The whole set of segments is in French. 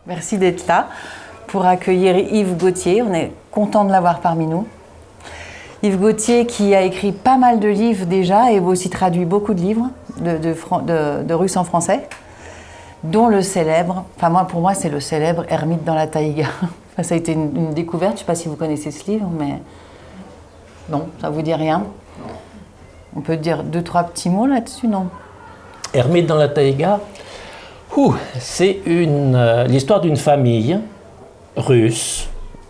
Merci d'être là pour accueillir Yves Gauthier. On est content de l'avoir parmi nous. Yves Gauthier qui a écrit pas mal de livres déjà et aussi traduit beaucoup de livres de russe en français, dont le célèbre, pour moi c'est le célèbre Ermite dans la taïga. Ça a été une découverte, je ne sais pas si vous connaissez ce livre, mais non, ça ne vous dit rien. On peut dire 2-3 petits mots là-dessus, non? Ermite dans la taïga, c'est l'histoire d'une famille russe,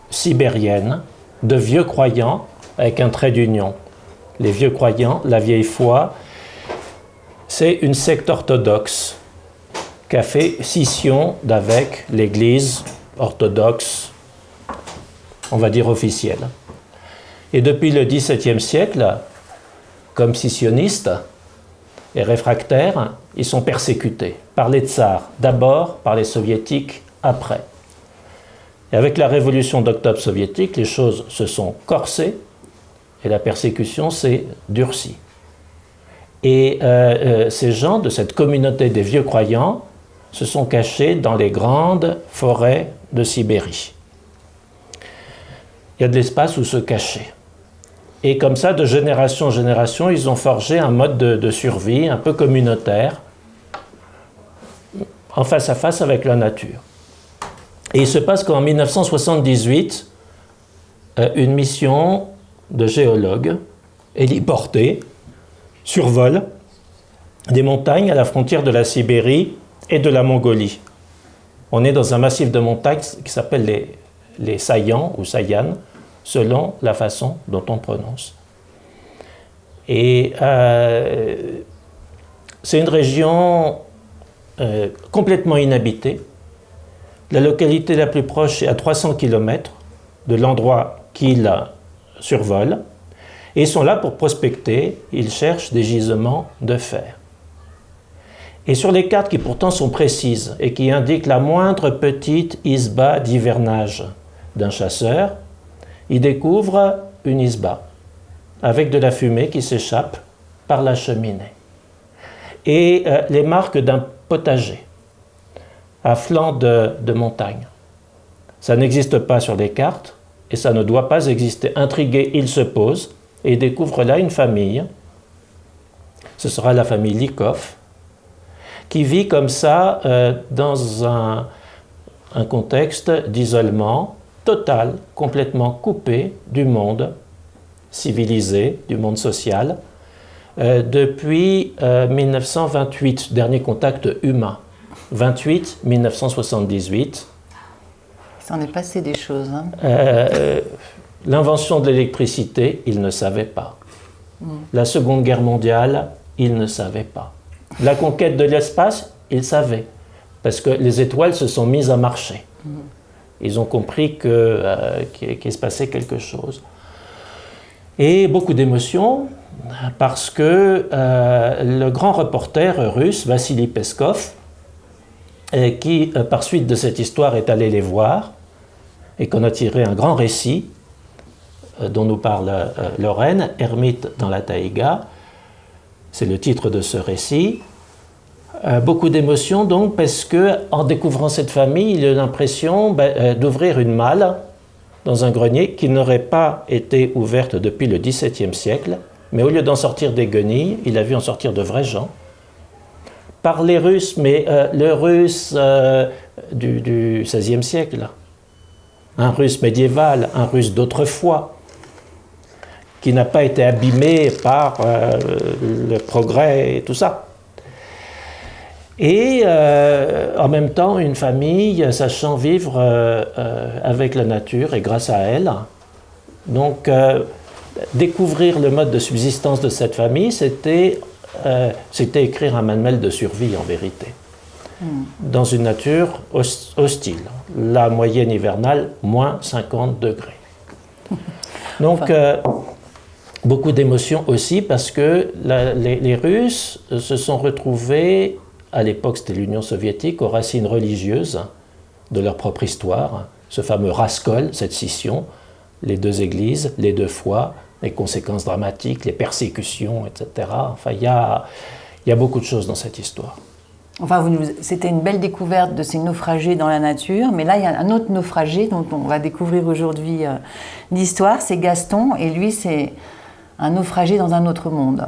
sibérienne, de vieux croyants avec un trait d'union. Les vieux croyants, la vieille foi, c'est une secte orthodoxe qui a fait scission d'avec l'Église orthodoxe, on va dire officielle. Et depuis le XVIIe siècle, comme scissionnistes et réfractaires, ils sont persécutés par les tsars, d'abord par les soviétiques, après. Et avec la révolution d'octobre soviétique, les choses se sont corsées et la persécution s'est durcie. Et ces gens de cette communauté des vieux croyants se sont cachés dans les grandes forêts de Sibérie. Il y a de l'espace où se cacher. Et comme ça, de génération en génération, ils ont forgé un mode de survie un peu communautaire, en face à face avec la nature. Et il se passe qu'en 1978, une mission de géologues héliportés survole des montagnes à la frontière de la Sibérie et de la Mongolie. On est dans un massif de montagnes qui s'appelle les Sayans ou Sayan, selon la façon dont on prononce. Et c'est une région complètement inhabitée. La localité la plus proche est à 300 km de l'endroit qu'ils survolent. Et ils sont là pour prospecter, ils cherchent des gisements de fer. Et sur les cartes qui pourtant sont précises et qui indiquent la moindre petite isba d'hivernage d'un chasseur, ils découvrent une isba avec de la fumée qui s'échappe par la cheminée. Et les marques d'un potager à flanc de montagne. Ça n'existe pas sur les cartes et ça ne doit pas exister. Intrigués, ils se posent et découvrent là une famille. Ce sera la famille Likov, qui vit comme ça dans un contexte d'isolement total, complètement coupé du monde civilisé, du monde social, depuis 1928, dernier contact humain. 28, 1978. Il s'en est passé des choses. Hein. L'invention de l'électricité, ils ne savaient pas. La Seconde Guerre mondiale, ils ne savaient pas. La conquête de l'espace, ils savaient, parce que les étoiles se sont mises à marcher. Ils ont compris qu'il se passait quelque chose. Et beaucoup d'émotions, parce que le grand reporter russe, Vassili Peskov, qui, par suite de cette histoire, est allé les voir, et qu'on a tiré un grand récit, dont nous parle Lorraine, Ermite dans la taïga. C'est le titre de ce récit. Beaucoup d'émotions donc, parce qu'en découvrant cette famille, il a l'impression d'ouvrir une malle dans un grenier qui n'aurait pas été ouverte depuis le XVIIe siècle, mais au lieu d'en sortir des guenilles, il a vu en sortir de vrais gens. Parler russe, mais le russe du XVIe siècle, un russe médiéval, un russe d'autrefois, qui n'a pas été abîmé par le progrès et tout ça. Et en même temps, une famille sachant vivre avec la nature et grâce à elle. Donc, découvrir le mode de subsistance de cette famille, c'était écrire un manuel de survie en vérité. Dans une nature hostile. La moyenne hivernale, moins 50 degrés. Donc, beaucoup d'émotions aussi parce que les Russes se sont retrouvés, à l'époque c'était l'Union soviétique, aux racines religieuses de leur propre histoire. Ce fameux Raskol, cette scission, les deux églises, les deux foi, les conséquences dramatiques, les persécutions, etc. Enfin, il y a beaucoup de choses dans cette histoire. Enfin, c'était une belle découverte de ces naufragés dans la nature, mais là, il y a un autre naufragé dont on va découvrir aujourd'hui l'histoire, c'est Gaston, et lui, c'est un naufragé dans un autre monde,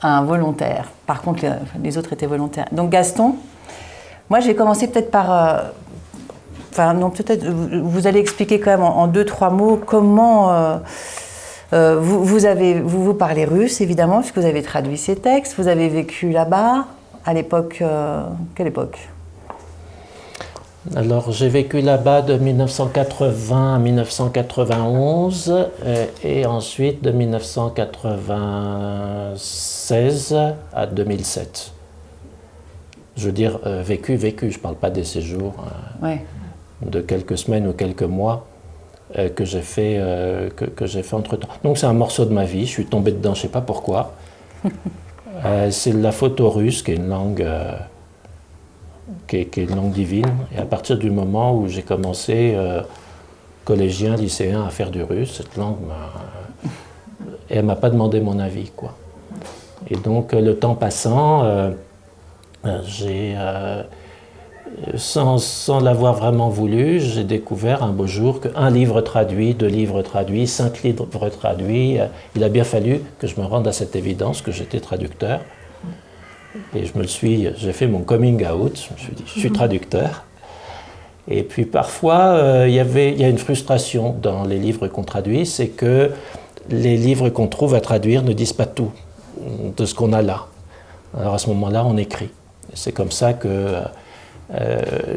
un volontaire. Par contre, les autres étaient volontaires. Donc Gaston, moi, je vais commencer peut-être par... peut-être, vous allez expliquer quand même en 2-3 mots comment... vous parlez russe, évidemment, puisque vous avez traduit ces textes, vous avez vécu là-bas. À l'époque, quelle époque? Alors, j'ai vécu là-bas de 1980 à 1991 et ensuite de 1996 à 2007. Je veux dire, vécu, je ne parle pas des séjours de quelques semaines ou quelques mois que j'ai fait entre-temps. Donc, c'est un morceau de ma vie, je suis tombé dedans, je ne sais pas pourquoi. C'est la photo russe, qui est une langue, qui est une langue divine. Et à partir du moment où j'ai commencé, collégien, lycéen, à faire du russe, cette langue, elle ne m'a pas demandé mon avis, quoi. Et donc, le temps passant, j'ai, sans l'avoir vraiment voulu, j'ai découvert un beau jour qu'un livre traduit, 2 livres traduits, 5 livres traduits, il a bien fallu que je me rende à cette évidence que j'étais traducteur. Et j'ai fait mon coming out, je me suis dit, je suis traducteur. Et puis parfois, il y a une frustration dans les livres qu'on traduit, c'est que les livres qu'on trouve à traduire ne disent pas tout de ce qu'on a là. Alors à ce moment-là, on écrit. C'est comme ça que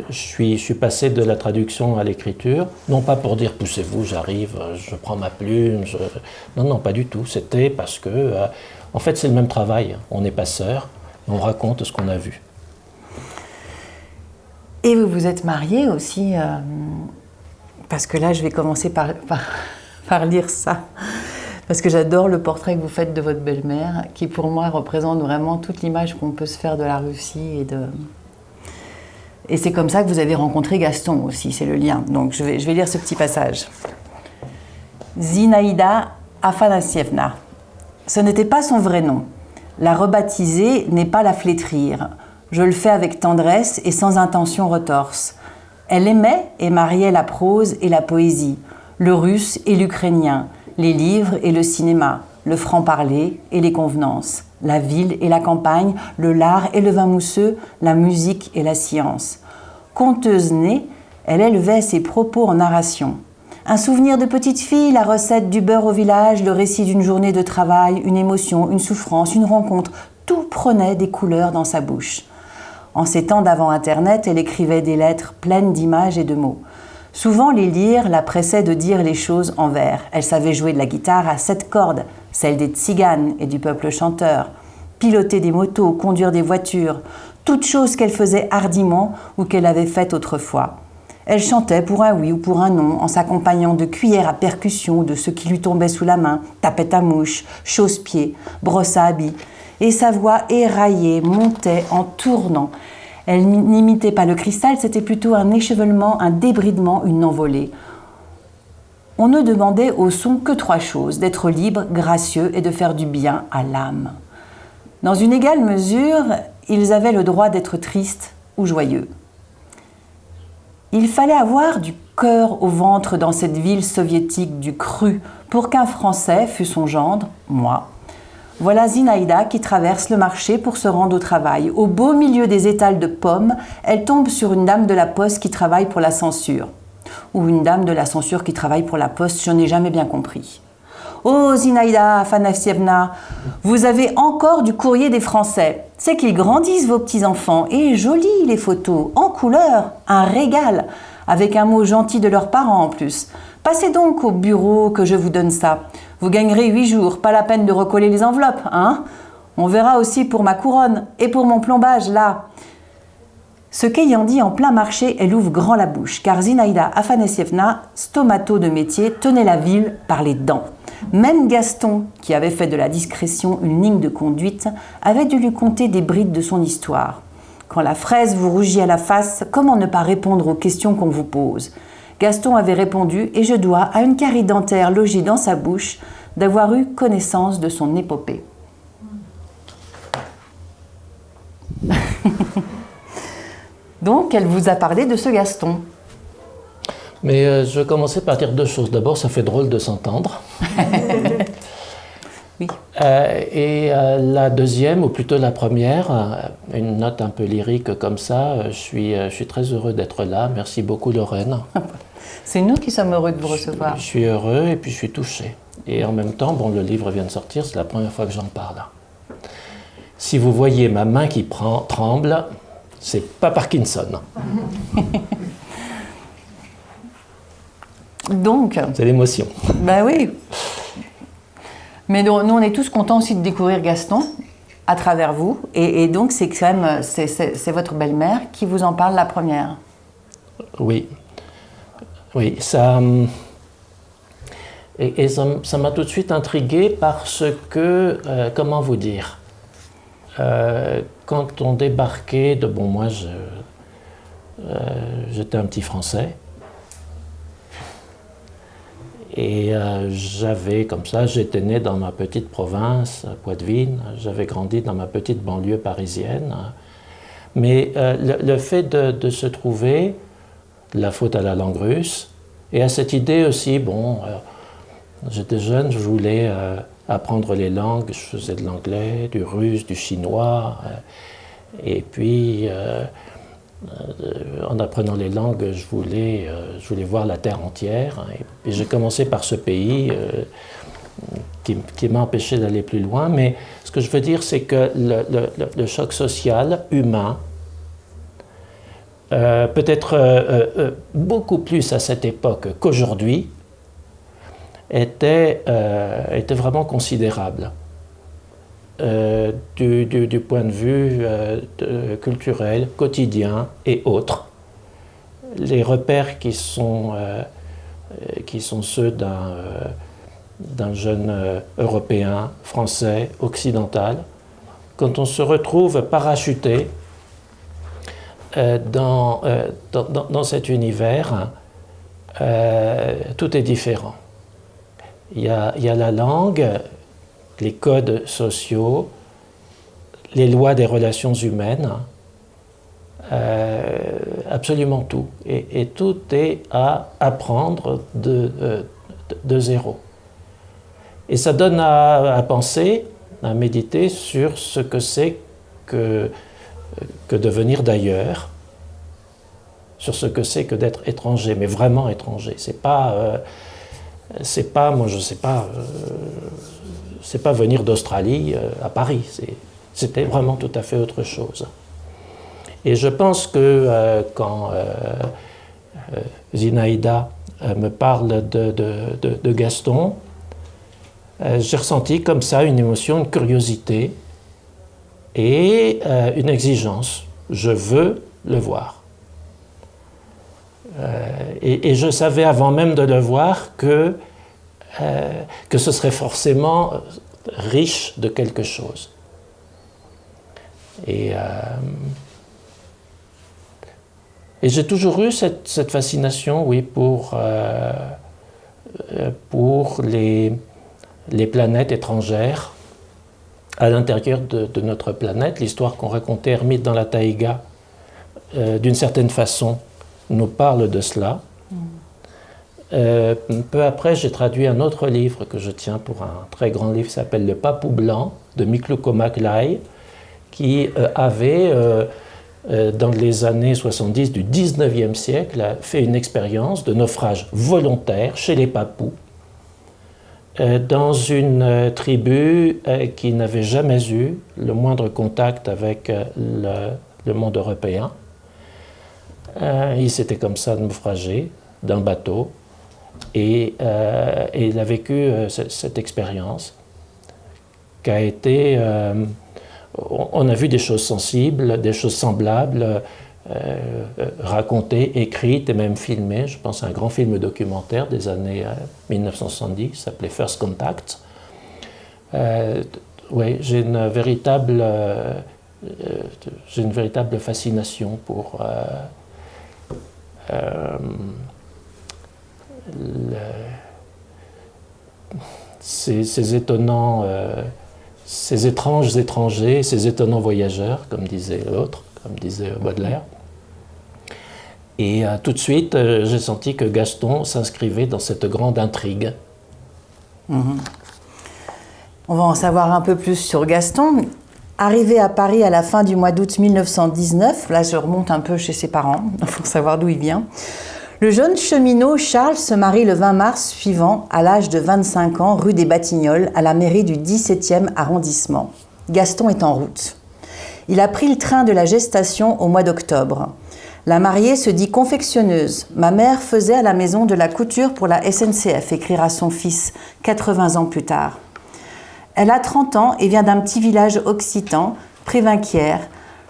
je suis passé de la traduction à l'écriture, non pas pour dire poussez-vous, j'arrive, je prends ma plume, non, pas du tout. C'était parce que, en fait, c'est le même travail. On est passeur, on raconte ce qu'on a vu. Et vous vous êtes marié aussi, parce que là, je vais commencer par lire ça, parce que j'adore le portrait que vous faites de votre belle-mère, qui pour moi représente vraiment toute l'image qu'on peut se faire de la Russie Et c'est comme ça que vous avez rencontré Gaston aussi, c'est le lien. Donc je vais lire ce petit passage. Zinaïda Afanassievna. Ce n'était pas son vrai nom. La rebaptiser n'est pas la flétrir. Je le fais avec tendresse et sans intention retorse. Elle aimait et mariait la prose et la poésie, le russe et l'ukrainien, les livres et le cinéma, le franc-parler et les convenances, la ville et la campagne, le lard et le vin mousseux, la musique et la science. Conteuse née, elle élevait ses propos en narration. Un souvenir de petite fille, la recette du beurre au village, le récit d'une journée de travail, une émotion, une souffrance, une rencontre, tout prenait des couleurs dans sa bouche. En ces temps d'avant Internet, elle écrivait des lettres pleines d'images et de mots. Souvent, les lire la pressaient de dire les choses en vers. Elle savait jouer de la guitare à 7 cordes, celle des tziganes et du peuple chanteur, piloter des motos, conduire des voitures, toutes choses qu'elle faisait hardiment ou qu'elle avait faites autrefois. Elle chantait pour un oui ou pour un non, en s'accompagnant de cuillères à percussion, de ce qui lui tombait sous la main, tapette à mouche, chausse-pied, brosse à habits. Et sa voix éraillée montait en tournant. Elle n'imitait pas le cristal, c'était plutôt un échevellement, un débridement, une envolée. On ne demandait au son que 3 choses, d'être libre, gracieux et de faire du bien à l'âme. Dans une égale mesure, ils avaient le droit d'être tristes ou joyeux. Il fallait avoir du cœur au ventre dans cette ville soviétique du cru pour qu'un Français fût son gendre, moi. Voilà Zinaïda qui traverse le marché pour se rendre au travail. Au beau milieu des étals de pommes, elle tombe sur une dame de la poste qui travaille pour la censure. Ou une dame de la censure qui travaille pour la poste, je n'ai jamais bien compris. Oh Zinaïda Afanassievna, vous avez encore du courrier des Français. C'est qu'ils grandissent vos petits-enfants. Et jolies les photos, en couleur, un régal, avec un mot gentil de leurs parents en plus. Passez donc au bureau que je vous donne ça. Vous gagnerez 8 jours, pas la peine de recoller les enveloppes, hein? On verra aussi pour ma couronne et pour mon plombage, là. Ce qu'ayant dit en plein marché, elle ouvre grand la bouche, car Zinaïda Afanassievna, stomato de métier, tenait la ville par les dents. Même Gaston, qui avait fait de la discrétion une ligne de conduite, avait dû lui conter des brides de son histoire. Quand la fraise vous rougit à la face, comment ne pas répondre aux questions qu'on vous pose? Gaston avait répondu, et je dois à une carie dentaire logée dans sa bouche d'avoir eu connaissance de son épopée. Donc, elle vous a parlé de ce Gaston. Mais je vais commencer par dire deux choses. D'abord, ça fait drôle de s'entendre. Oui. Et la deuxième, ou plutôt la première, une note un peu lyrique comme ça, je suis très heureux d'être là. Merci beaucoup Lorraine. C'est nous qui sommes heureux de vous recevoir. Je suis heureux et puis je suis touché. Et en même temps, bon, le livre vient de sortir, c'est la première fois que j'en parle. Si vous voyez ma main qui tremble, c'est pas Parkinson. Donc, c'est l'émotion. Ben oui. Mais nous, on est tous contents aussi de découvrir Gaston à travers vous. Et donc, c'est quand même c'est votre belle-mère qui vous en parle la première. Oui. Oui, ça... Et ça m'a tout de suite intrigué parce que, comment vous dire, quand on débarquait de... Bon, moi, j'étais un petit Français. Et j'avais, comme ça, j'étais né dans ma petite province, Poitevine, j'avais grandi dans ma petite banlieue parisienne. Mais le fait de se trouver, la faute à la langue russe, et à cette idée aussi, bon, j'étais jeune, je voulais apprendre les langues, je faisais de l'anglais, du russe, du chinois, et puis... en apprenant les langues, je voulais voir la terre entière. Et j'ai commencé par ce pays qui m'a empêché d'aller plus loin. Mais ce que je veux dire, c'est que le choc social, humain, peut-être beaucoup plus à cette époque qu'aujourd'hui, était vraiment considérable. Du point de vue culturel, quotidien et autres. Les repères qui sont ceux d'un jeune Européen, français, occidental, quand on se retrouve parachuté dans cet univers, tout est différent. Il y a la langue, les codes sociaux, les lois des relations humaines, absolument tout. Et tout est à apprendre de zéro. Et ça donne à penser, à méditer sur ce que c'est que de venir d'ailleurs, sur ce que c'est que d'être étranger, mais vraiment étranger. C'est pas, moi je sais pas... c'est pas venir d'Australie à Paris, c'était vraiment tout à fait autre chose. Et je pense que quand Zinaïda me parle de Gaston, j'ai ressenti comme ça une émotion, une curiosité et une exigence. Je veux le voir. Et je savais avant même de le voir que ce serait forcément riche de quelque chose. Et j'ai toujours eu cette fascination, oui, pour les planètes étrangères à l'intérieur de notre planète. L'histoire qu'on racontait, Ermite dans la taïga, d'une certaine façon, nous parle de cela. Peu après, j'ai traduit un autre livre que je tiens pour un très grand livre qui s'appelle Le Papou Blanc de Mikloko Maklay, qui avait, dans les années 70 du 19e siècle, fait une expérience de naufrage volontaire chez les Papous, dans une tribu qui n'avait jamais eu le moindre contact avec le monde européen. Il s'était comme ça naufragé d'un bateau. Et il a vécu cette expérience qui a été... on a vu des choses sensibles, des choses semblables, racontées, écrites et même filmées. Je pense à un grand film documentaire des années 1970 qui s'appelait First Contact. Oui, j'ai une véritable fascination pour... ces étonnants, ces étranges étrangers, ces étonnants voyageurs, comme disait l'autre, comme disait Baudelaire. Et tout de suite, j'ai senti que Gaston s'inscrivait dans cette grande intrigue. On va en savoir un peu plus sur Gaston. Arrivé à Paris à la fin du mois d'août 1919, là je remonte un peu chez ses parents, pour savoir d'où il vient, le jeune cheminot Charles se marie le 20 mars suivant, à l'âge de 25 ans, rue des Batignolles, à la mairie du 17e arrondissement. Gaston est en route. Il a pris le train de la gestation au mois d'octobre. La mariée se dit confectionneuse. Ma mère faisait à la maison de la couture pour la SNCF, écrira son fils 80 ans plus tard. Elle a 30 ans et vient d'un petit village occitan, Prévinquières,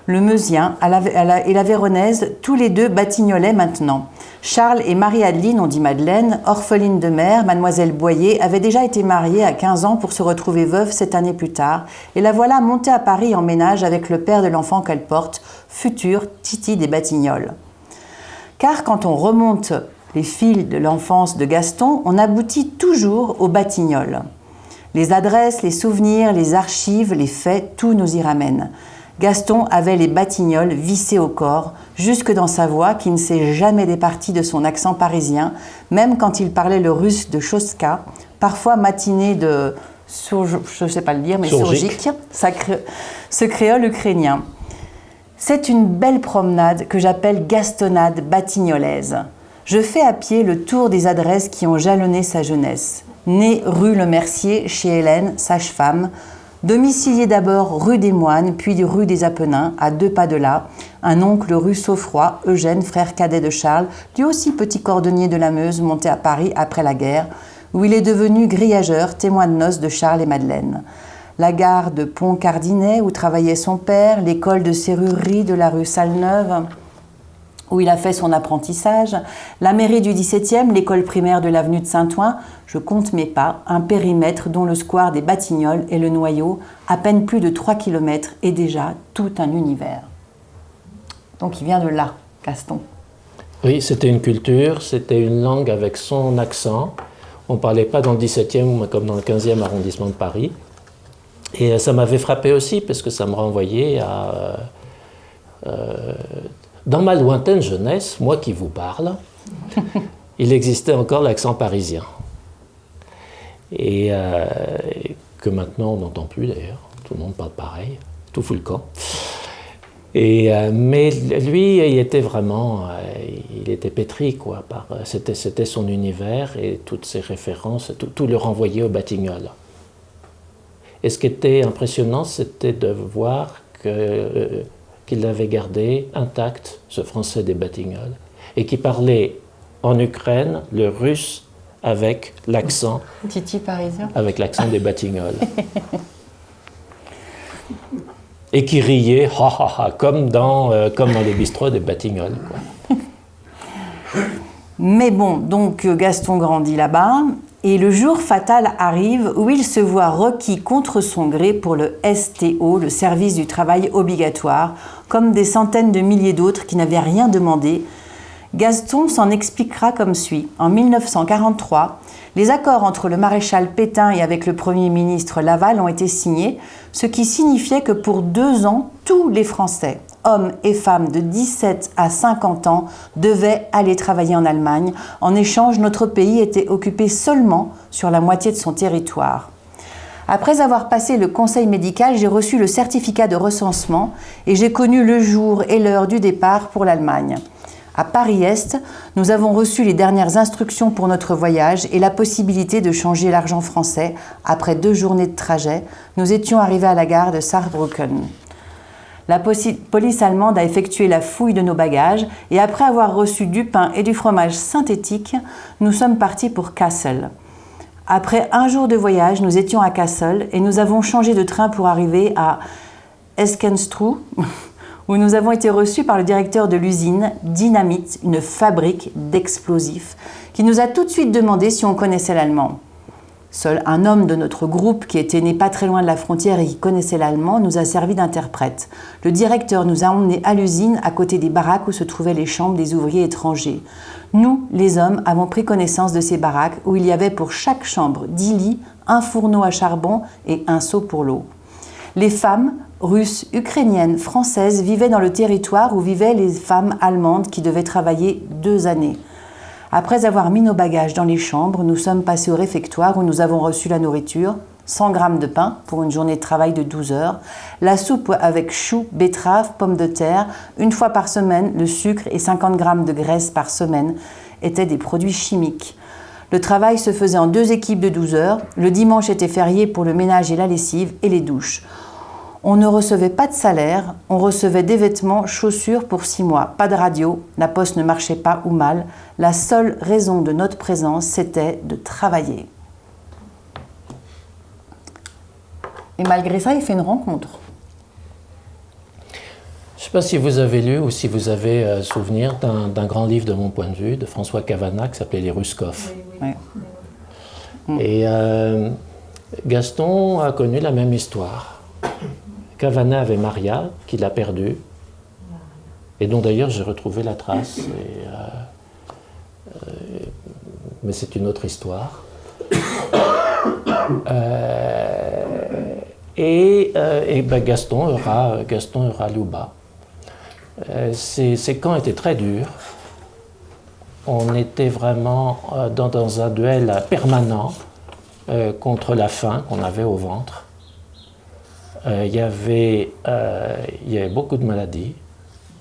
le Meusien et la Véronnaise, tous les deux batignolais maintenant. Charles et Marie-Adeline, on dit Madeleine, orpheline de mère, mademoiselle Boyer, avaient déjà été mariées à 15 ans pour se retrouver veuve 7 années plus tard. Et la voilà montée à Paris en ménage avec le père de l'enfant qu'elle porte, futur Titi des Batignolles. Car quand on remonte les fils de l'enfance de Gaston, on aboutit toujours aux Batignolles. Les adresses, les souvenirs, les archives, les faits, tout nous y ramène. Gaston avait les Batignolles vissés au corps, jusque dans sa voix qui ne s'est jamais départie de son accent parisien, même quand il parlait le russe de Choska, parfois matiné de, je ne sais pas le dire, mais Surgique, ce créole ukrainien. C'est une belle promenade que j'appelle Gastonnade batignolaise. Je fais à pied le tour des adresses qui ont jalonné sa jeunesse. Né rue Le Mercier, chez Hélène, sage-femme, domicilié d'abord rue des Moines, puis rue des Apennins, à 2 pas de là, un oncle rue Saufroy, Eugène, frère cadet de Charles, lui aussi petit cordonnier de la Meuse, monté à Paris après la guerre, où il est devenu grillageur, témoin de noces de Charles et Madeleine. La gare de Pont-Cardinet, où travaillait son père, l'école de serrurerie de la rue Salneuve, où il a fait son apprentissage, la mairie du 17e, l'école primaire de l'avenue de Saint-Ouen, je compte mes pas, un périmètre dont le square des Batignolles est le noyau, à peine plus de 3 km et déjà tout un univers. Donc il vient de là, Gaston. Oui, c'était une culture, c'était une langue avec son accent. On ne parlait pas dans le 17e comme dans le 15e arrondissement de Paris. Et ça m'avait frappé aussi parce que ça me renvoyait à... dans ma lointaine jeunesse, moi qui vous parle, il existait encore l'accent parisien. Et que maintenant on n'entend plus d'ailleurs, tout le monde parle pareil, tout fout le camp. Mais lui, il était vraiment, il était pétri, quoi. C'était son univers et toutes ses références, tout le renvoyait aux Batignolles. Et ce qui était impressionnant, c'était de voir qu'il avait gardé intact ce français des Batignolles et qui parlait en Ukraine le russe avec l'accent Titi parisien, avec l'accent des Batignolles et qui riait ha ha ha comme dans les bistrots des Batignolles, quoi. Mais bon, donc Gaston grandit là-bas et le jour fatal arrive où il se voit requis contre son gré pour le STO, le service du travail obligatoire, comme des centaines de milliers d'autres qui n'avaient rien demandé. Gaston s'en expliquera comme suit. En 1943, les accords entre le maréchal Pétain et avec le Premier ministre Laval ont été signés, ce qui signifiait que pour 2 ans, tous les Français, hommes et femmes de 17 à 50 ans, devaient aller travailler en Allemagne. En échange, notre pays était occupé seulement sur la moitié de son territoire. Après avoir passé le conseil médical, j'ai reçu le certificat de recensement et j'ai connu le jour et l'heure du départ pour l'Allemagne. À Paris-Est, nous avons reçu les dernières instructions pour notre voyage et la possibilité de changer l'argent français. Après 2 journées de trajet, nous étions arrivés à la gare de Saarbrücken. La police allemande a effectué la fouille de nos bagages et après avoir reçu du pain et du fromage synthétique, nous sommes partis pour Kassel. Après 1 jour de voyage, nous étions à Kassel et nous avons changé de train pour arriver à Eskenstruh, où nous avons été reçus par le directeur de l'usine Dynamit, une fabrique d'explosifs, qui nous a tout de suite demandé si on connaissait l'allemand. Seul un homme de notre groupe, qui était né pas très loin de la frontière et qui connaissait l'allemand, nous a servi d'interprète. Le directeur nous a emmenés à l'usine, à côté des baraques où se trouvaient les chambres des ouvriers étrangers. Nous, les hommes, avons pris connaissance de ces baraques où il y avait pour chaque chambre 10 lits, un fourneau à charbon et un seau pour l'eau. Les femmes, russes, ukrainiennes, françaises vivaient dans le territoire où vivaient les femmes allemandes qui devaient travailler 2 années. Après avoir mis nos bagages dans les chambres, nous sommes passés au réfectoire où nous avons reçu la nourriture, 100 grammes de pain pour une journée de travail de 12 heures, la soupe avec choux, betteraves, pommes de terre, une fois par semaine, le sucre et 50 grammes de graisse par semaine étaient des produits chimiques. Le travail se faisait en 2 équipes de 12 heures. Le dimanche était férié pour le ménage et la lessive et les douches. On ne recevait pas de salaire, on recevait des vêtements, chaussures pour 6 mois. Pas de radio, la poste ne marchait pas ou mal. La seule raison de notre présence, c'était de travailler. Et malgré ça, il fait une rencontre. Je ne sais pas si vous avez lu ou si vous avez souvenir d'un grand livre de mon point de vue, de François Cavana, qui s'appelait Les Ruskov. Oui. Et Gaston a connu la même histoire. Cavana avait Maria, qu'il a perdue, et dont d'ailleurs j'ai retrouvé la trace. Mais c'est une autre histoire. Gaston aura Louba. Ces camps étaient très durs. On était vraiment dans un duel permanent contre la faim qu'on avait au ventre. Il y avait beaucoup de maladies,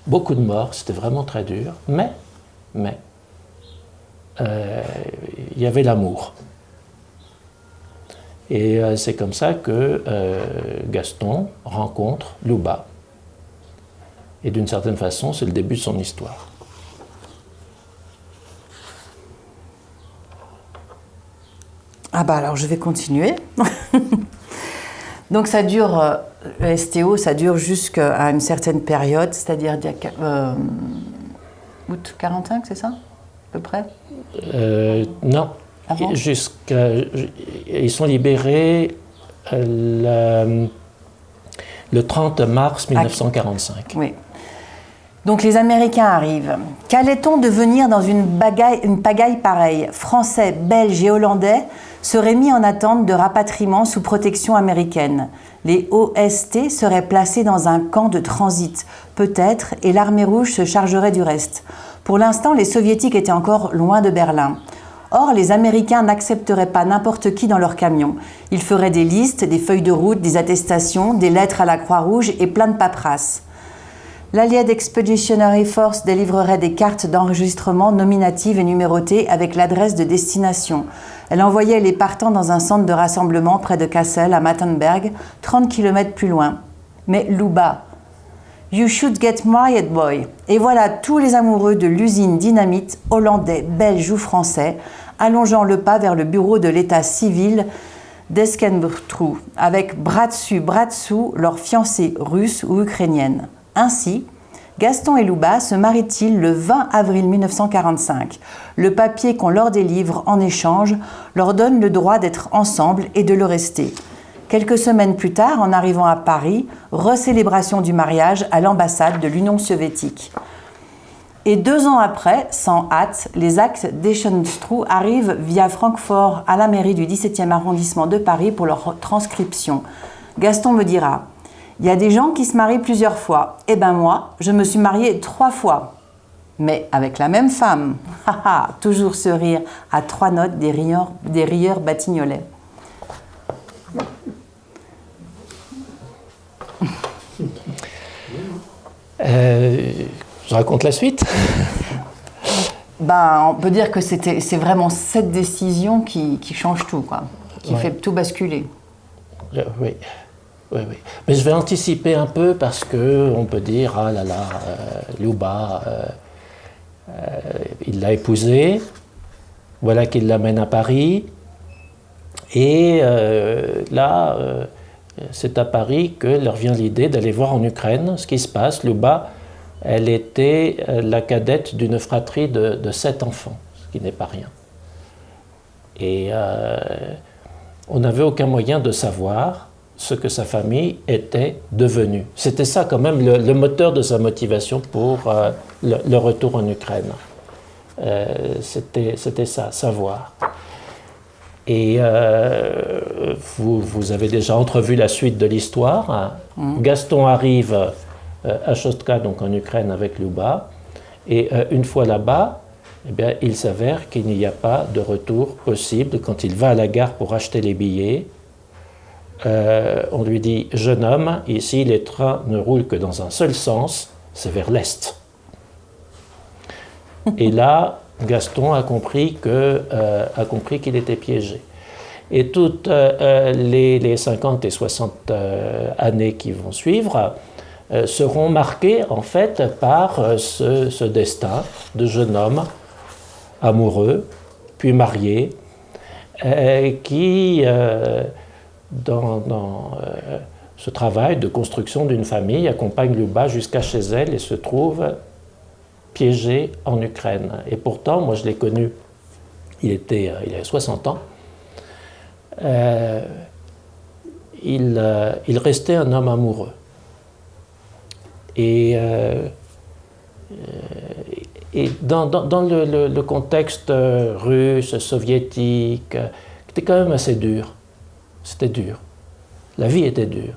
beaucoup de morts, c'était vraiment très dur, mais il y avait l'amour. Et c'est comme ça que Gaston rencontre Louba. Et d'une certaine façon, c'est le début de son histoire. Ah bah alors je vais continuer. Donc ça dure, le STO, ça dure jusqu'à une certaine période, c'est-à-dire août 45, c'est ça, à peu près? Non. Avant? Ils sont libérés le 30 mars 1945. Oui. Donc les Américains arrivent. Qu'allait-on devenir dans une pagaille pareille? Français, Belges et Hollandais seraient mis en attente de rapatriement sous protection américaine. Les OST seraient placés dans un camp de transit, peut-être, et l'armée rouge se chargerait du reste. Pour l'instant, les Soviétiques étaient encore loin de Berlin. Or, les Américains n'accepteraient pas n'importe qui dans leur camion. Ils feraient des listes, des feuilles de route, des attestations, des lettres à la Croix-Rouge et plein de paperasses. L'Allied Expeditionary Force délivrerait des cartes d'enregistrement nominatives et numérotées avec l'adresse de destination. Elle envoyait les partants dans un centre de rassemblement près de Kassel, à Mattenberg, 30 km plus loin. Mais Louba, You should get married, boy. Et voilà tous les amoureux de l'usine dynamite, hollandais, belges ou français, allongeant le pas vers le bureau de l'état civil d'Eskenbrtrou, avec bras dessus, bras dessous, leurs fiancées russes ou ukrainiennes. Ainsi, Gaston et Louba se marient-ils le 20 avril 1945. Le papier qu'on leur délivre en échange leur donne le droit d'être ensemble et de le rester. Quelques semaines plus tard, en arrivant à Paris, recélébration du mariage à l'ambassade de l'Union soviétique. Et 2 ans après, sans hâte, les actes d'Eschenstrou arrivent via Francfort à la mairie du 17e arrondissement de Paris pour leur transcription. Gaston me dira « Il y a des gens qui se marient plusieurs fois. Eh ben moi, je me suis mariée 3 fois. Mais avec la même femme. » Toujours ce rire à 3 notes des rieurs batignolais. Je raconte la suite. On peut dire que c'est vraiment cette décision qui change tout, quoi, qui fait tout basculer. Oui. Mais je vais anticiper un peu parce qu'on peut dire, ah là là, Louba, il l'a épousée, voilà qu'il l'amène à Paris, et là, c'est à Paris que leur vient l'idée d'aller voir en Ukraine ce qui se passe. Louba, elle était la cadette d'une fratrie de 7 enfants, ce qui n'est pas rien. Et on n'avait aucun moyen de savoir ce que sa famille était devenue. C'était ça quand même le moteur de sa motivation pour le retour en Ukraine. C'était ça, savoir. Et vous avez déjà entrevu la suite de l'histoire. Gaston arrive à Chostka, donc en Ukraine, avec Luba. Et une fois là-bas, eh bien, il s'avère qu'il n'y a pas de retour possible. Quand il va à la gare pour acheter les billets, on lui dit « Jeune homme, ici les trains ne roulent que dans un seul sens, c'est vers l'Est. » Et là, Gaston a compris qu'il était piégé. Et toutes les 50 et 60 années qui vont suivre seront marquées en fait par ce destin de jeune homme amoureux, puis marié, qui, dans ce travail de construction d'une famille, accompagne Luba jusqu'à chez elle et se trouve piégé en Ukraine. Et pourtant, moi je l'ai connu, il avait 60 ans, il restait un homme amoureux. Et dans le contexte russe, soviétique, c'était quand même assez dur. C'était dur. La vie était dure.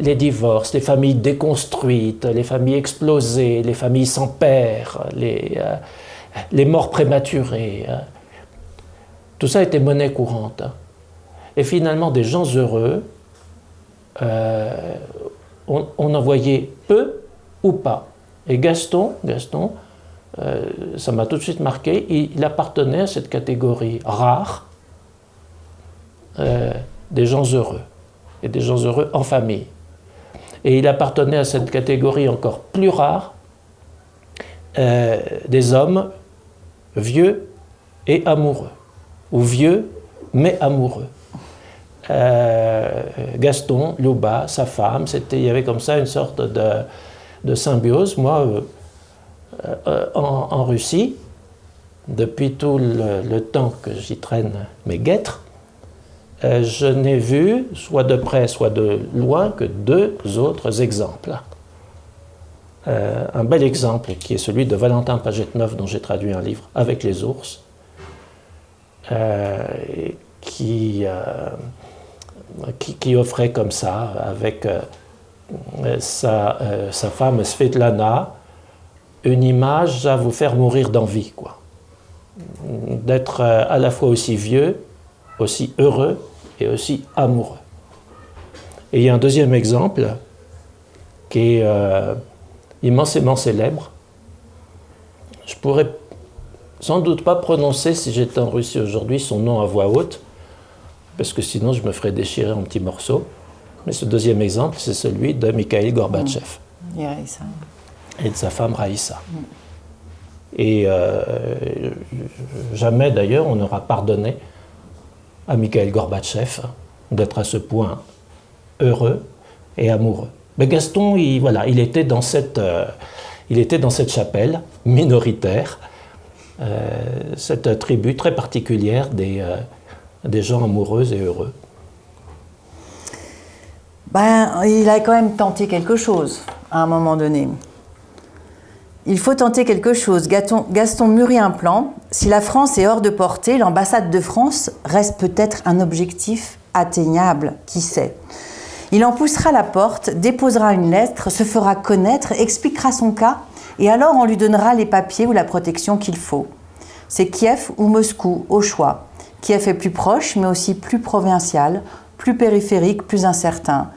Les divorces, les familles déconstruites, les familles explosées, les familles sans père, les morts prématurées, tout ça était monnaie courante. Et finalement, des gens heureux, on en voyait peu ou pas. Et Gaston, ça m'a tout de suite marqué, il appartenait à cette catégorie rare des gens heureux, et des gens heureux en famille. Et il appartenait à cette catégorie encore plus rare des hommes vieux et amoureux, ou vieux mais amoureux. Gaston, Luba, sa femme, il y avait comme ça une sorte de symbiose. Moi, en Russie, depuis tout le temps que j'y traîne mes guêtres, je n'ai vu, soit de près, soit de loin, que deux autres exemples. Un bel exemple qui est celui de Valentin Pagetnov, dont j'ai traduit un livre, Avec les ours, qui offrait comme ça, avec sa femme Svetlana, une image à vous faire mourir d'envie, quoi. D'être à la fois aussi vieux, aussi heureux et aussi amoureux. Et il y a un deuxième exemple qui est immensément célèbre. Je pourrais sans doute pas prononcer, si j'étais en Russie aujourd'hui, son nom à voix haute, parce que sinon je me ferais déchirer en petits morceaux. Mais ce deuxième exemple, c'est celui de Mikhaïl Gorbatchev et de sa femme Raïssa. Et jamais d'ailleurs on n'aura pardonné à Mikhaïl Gorbatchev d'être à ce point heureux et amoureux. Mais Gaston, il était dans cette chapelle minoritaire, cette tribu très particulière des gens amoureux et heureux. Il a quand même tenté quelque chose à un moment donné. Il faut tenter quelque chose. Gaston mûrit un plan. Si la France est hors de portée, l'ambassade de France reste peut-être un objectif atteignable, qui sait. Il en poussera la porte, déposera une lettre, se fera connaître, expliquera son cas, et alors on lui donnera les papiers ou la protection qu'il faut. C'est Kiev ou Moscou, au choix. Kiev est plus proche, mais aussi plus provincial, plus périphérique, plus incertain.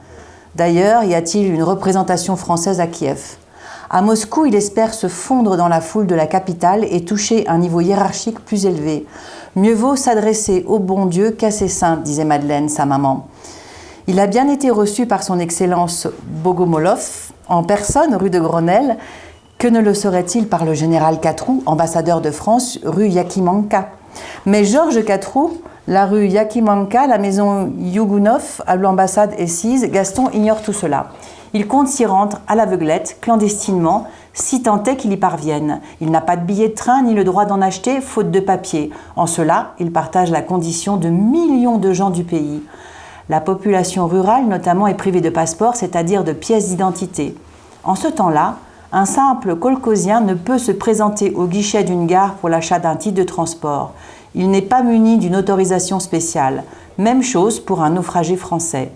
D'ailleurs, y a-t-il une représentation française à Kiev ? À Moscou, il espère se fondre dans la foule de la capitale et toucher un niveau hiérarchique plus élevé. Mieux vaut s'adresser au bon Dieu qu'à ses saints, disait Madeleine, sa maman. Il a bien été reçu par son Excellence Bogomolov, en personne, rue de Grenelle. Que ne le serait-il par le général Catroux, ambassadeur de France, rue Yakimanka ? Mais Georges Catroux, la rue Yakimanka, la maison Yougounov, à l'ambassade est sise, Gaston ignore tout cela. Il compte s'y rendre à l'aveuglette, clandestinement, si tant est qu'il y parvienne. Il n'a pas de billet de train ni le droit d'en acheter, faute de papier. En cela, il partage la condition de millions de gens du pays. La population rurale, notamment, est privée de passeport, c'est-à-dire de pièces d'identité. En ce temps-là, Un simple colcosien ne peut se présenter au guichet d'une gare pour l'achat d'un titre de transport. Il n'est pas muni d'une autorisation spéciale. Même chose pour un naufragé français.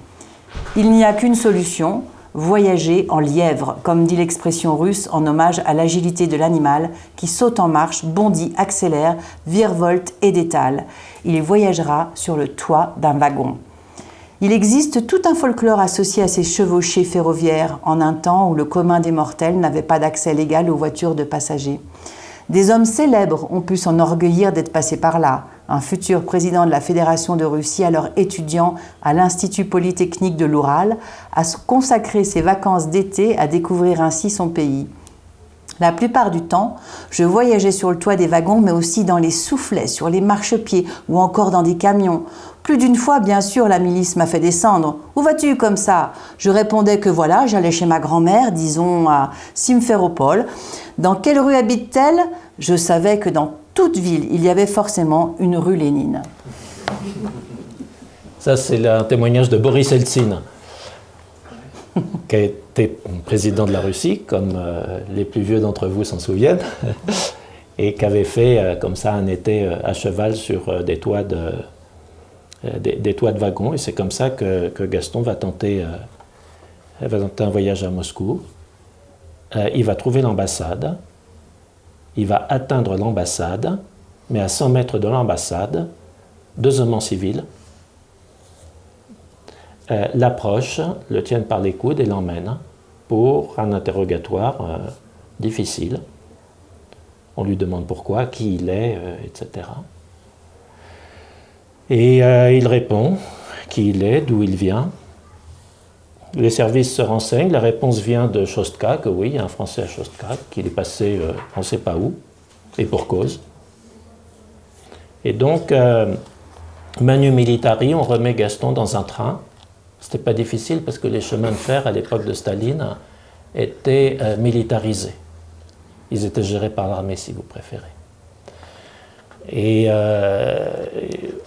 Il n'y a qu'une solution, voyager en lièvre, comme dit l'expression russe en hommage à l'agilité de l'animal qui saute en marche, bondit, accélère, virevolte et détale. Il voyagera sur le toit d'un wagon. Il existe tout un folklore associé à ces chevauchées ferroviaires en un temps où le commun des mortels n'avait pas d'accès légal aux voitures de passagers. Des hommes célèbres ont pu s'enorgueillir d'être passés par là. Un futur président de la Fédération de Russie, alors étudiant à l'Institut Polytechnique de l'Oural, a consacré ses vacances d'été à découvrir ainsi son pays. La plupart du temps, je voyageais sur le toit des wagons, mais aussi dans les soufflets, sur les marchepieds ou encore dans des camions. Plus d'une fois, bien sûr, la milice m'a fait descendre. « Où vas-tu comme ça ?» Je répondais que voilà, j'allais chez ma grand-mère, disons à Simferopol. Dans quelle rue habite-t-elle ? Je savais que dans toute ville, il y avait forcément une rue Lénine. Ça, c'est un témoignage de Boris Eltsine, qui a été président de la Russie, comme les plus vieux d'entre vous s'en souviennent, et qui avait fait comme ça un été à cheval sur des toits de wagons. Et c'est comme ça que Gaston va tenter un voyage à Moscou. Il va trouver l'ambassade. Il va atteindre l'ambassade, mais à 100 mètres de l'ambassade, 2 hommes en civil l'approchent, le tiennent par les coudes et l'emmènent pour un interrogatoire difficile. On lui demande pourquoi, qui il est, etc. Et il répond qui il est, d'où il vient. Les services se renseignent, la réponse vient de Chostka, que oui, il y a un Français à Chostka, qu'il est passé on ne sait pas où, et pour cause. Et donc, manu militari, on remet Gaston dans un train. C'était pas difficile parce que les chemins de fer à l'époque de Staline étaient militarisés. Ils étaient gérés par l'armée, si vous préférez. Et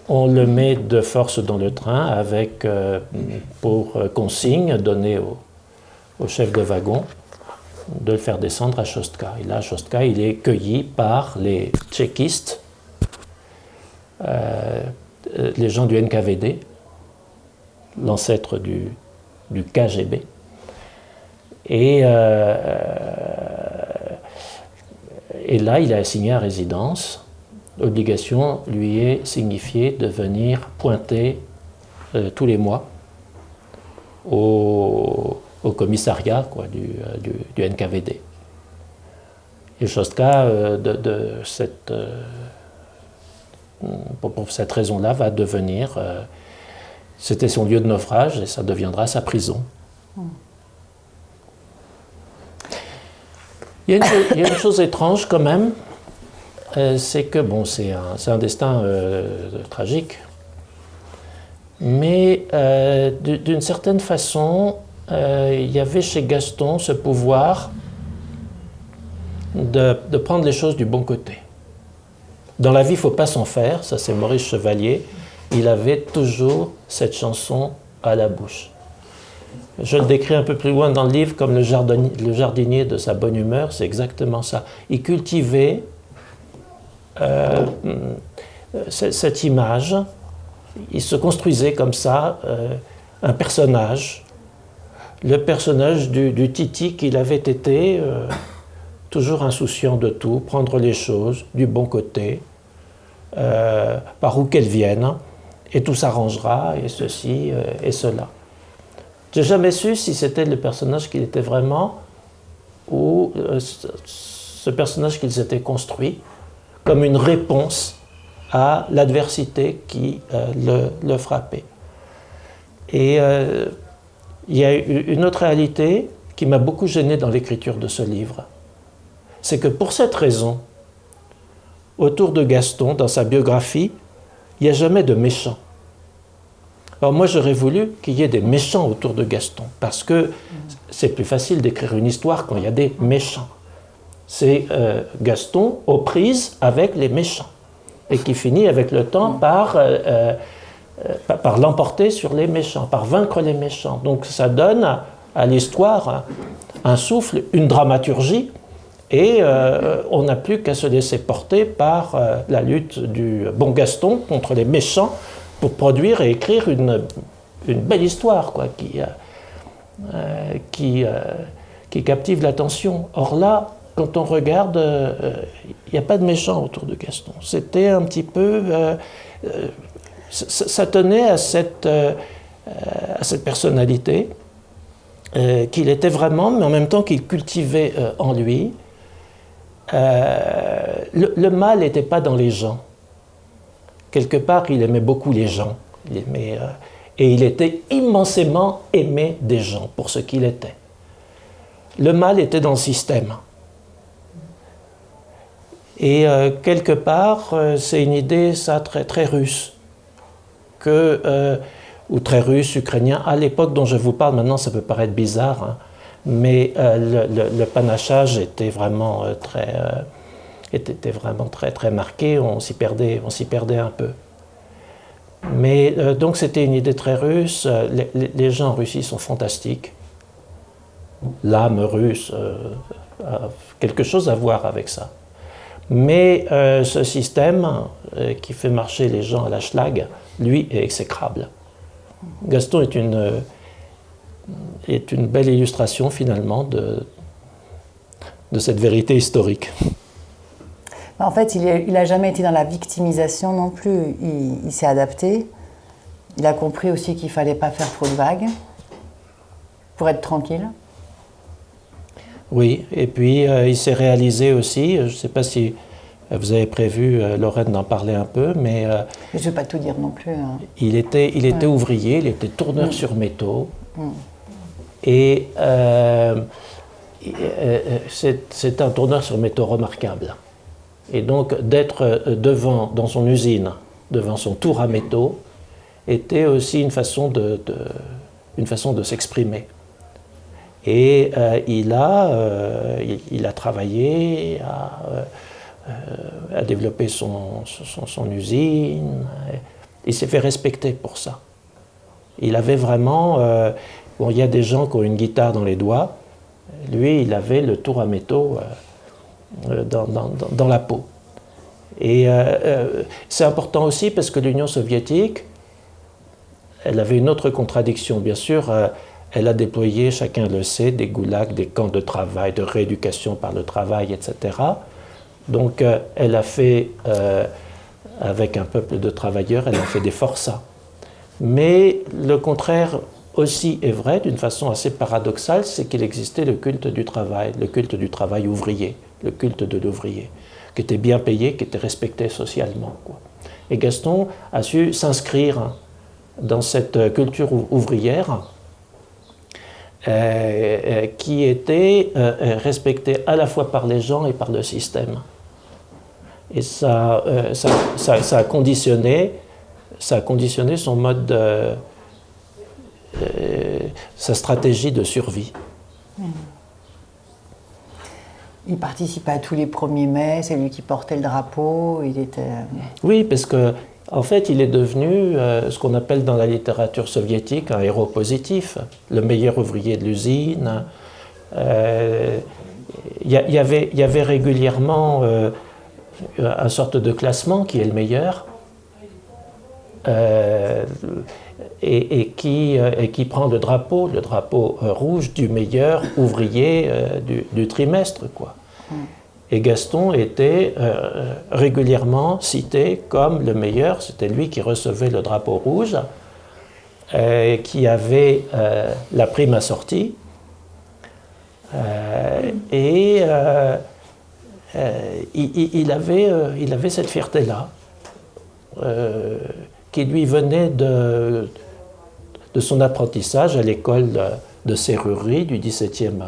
on le met de force dans le train avec, pour consigne donnée au chef de wagon, de le faire descendre à Chostka. Et là, à Chostka, il est cueilli par les tchékistes, les gens du NKVD, l'ancêtre du KGB. Et là, il est assigné à résidence. L'obligation lui est signifiée de venir pointer tous les mois au commissariat du NKVD. Et Chostka, pour cette raison-là, va devenir... c'était son lieu de naufrage et ça deviendra sa prison. Il y a une chose étrange quand même, c'est que, bon, c'est un destin tragique, mais d'une certaine façon, il y avait chez Gaston ce pouvoir de prendre les choses du bon côté. Dans la vie, il ne faut pas s'en faire, ça c'est Maurice Chevalier, il avait toujours cette chanson à la bouche. Je le décris un peu plus loin dans le livre comme le jardinier de sa bonne humeur, c'est exactement ça. Il cultivait cette image, il se construisait comme ça un personnage, le personnage du Titi qu'il avait été, toujours insouciant de tout, prendre les choses du bon côté, par où qu'elles viennent, et tout s'arrangera, et ceci et cela. J'ai jamais su si c'était le personnage qu'il était vraiment ou ce personnage qu'il s'était construit comme une réponse à l'adversité qui le frappait. Et il y a une autre réalité qui m'a beaucoup gêné dans l'écriture de ce livre. C'est que pour cette raison, autour de Gaston, dans sa biographie, il n'y a jamais de méchants. Alors moi, j'aurais voulu qu'il y ait des méchants autour de Gaston, parce que c'est plus facile d'écrire une histoire quand il y a des méchants. C'est Gaston aux prises avec les méchants, et qui finit avec le temps par l'emporter sur les méchants, par vaincre les méchants. Donc ça donne à l'histoire un souffle, une dramaturgie, et on n'a plus qu'à se laisser porter par la lutte du bon Gaston contre les méchants pour produire et écrire une belle histoire, quoi, qui captive l'attention. Or là, quand on regarde, il n'y a pas de méchants autour de Gaston. C'était un petit peu... ça tenait à cette personnalité qu'il était vraiment, mais en même temps qu'il cultivait en lui. Le mal n'était pas dans les gens. Quelque part, il aimait beaucoup les gens. Et il était immensément aimé des gens pour ce qu'il était. Le mal était dans le système. Et quelque part, c'est une idée, ça, très, très russe, ou très russe, ukrainien. À l'époque dont je vous parle, maintenant, ça peut paraître bizarre, hein, mais le panachage était vraiment très marqué. On s'y perdait un peu. Mais donc c'était une idée très russe. Les gens en Russie sont fantastiques. L'âme russe a quelque chose à voir avec ça. Mais ce système qui fait marcher les gens à la schlag, lui, est exécrable. Gaston est une belle illustration finalement de cette vérité historique. En fait, il n'a jamais été dans la victimisation non plus. Il s'est adapté. Il a compris aussi qu'il ne fallait pas faire trop de vagues pour être tranquille. Oui, et puis il s'est réalisé aussi, je ne sais pas si vous avez prévu, Lorraine, d'en parler un peu, mais... je ne vais pas tout dire non plus. Hein. Il était ouvrier, il était tourneur sur métaux, et c'est un tourneur sur métaux remarquable. Et donc d'être dans son usine, devant son tour à métaux, était aussi une façon de s'exprimer. Et il a travaillé à développer son usine. Il s'est fait respecter pour ça. Il avait vraiment... il y a des gens qui ont une guitare dans les doigts. Lui, il avait le tour à métaux dans la peau. Et c'est important aussi parce que l'Union soviétique, elle avait une autre contradiction. Bien sûr, elle a déployé, chacun le sait, des goulags, des camps de travail, de rééducation par le travail, etc. Donc, elle a fait, avec un peuple de travailleurs, elle a fait des forçats. Mais le contraire aussi est vrai, d'une façon assez paradoxale, c'est qu'il existait le culte du travail ouvrier, le culte de l'ouvrier, qui était bien payé, qui était respecté socialement, quoi. Et Gaston a su s'inscrire dans cette culture ouvrière qui était respectée à la fois par les gens et par le système. Et ça a conditionné son mode, sa stratégie de survie. Il participait à tous les 1er mai, c'est lui qui portait le drapeau, il était... Oui, parce que en fait, il est devenu ce qu'on appelle dans la littérature soviétique un héros positif, le meilleur ouvrier de l'usine. Il y avait régulièrement une sorte de classement qui est le meilleur et qui prend le drapeau rouge du meilleur ouvrier du trimestre, quoi. Et Gaston était régulièrement cité comme le meilleur, c'était lui qui recevait le drapeau rouge, qui avait la prime assortie, et il avait cette fierté-là, qui lui venait de son apprentissage à l'école de serrurerie du 17e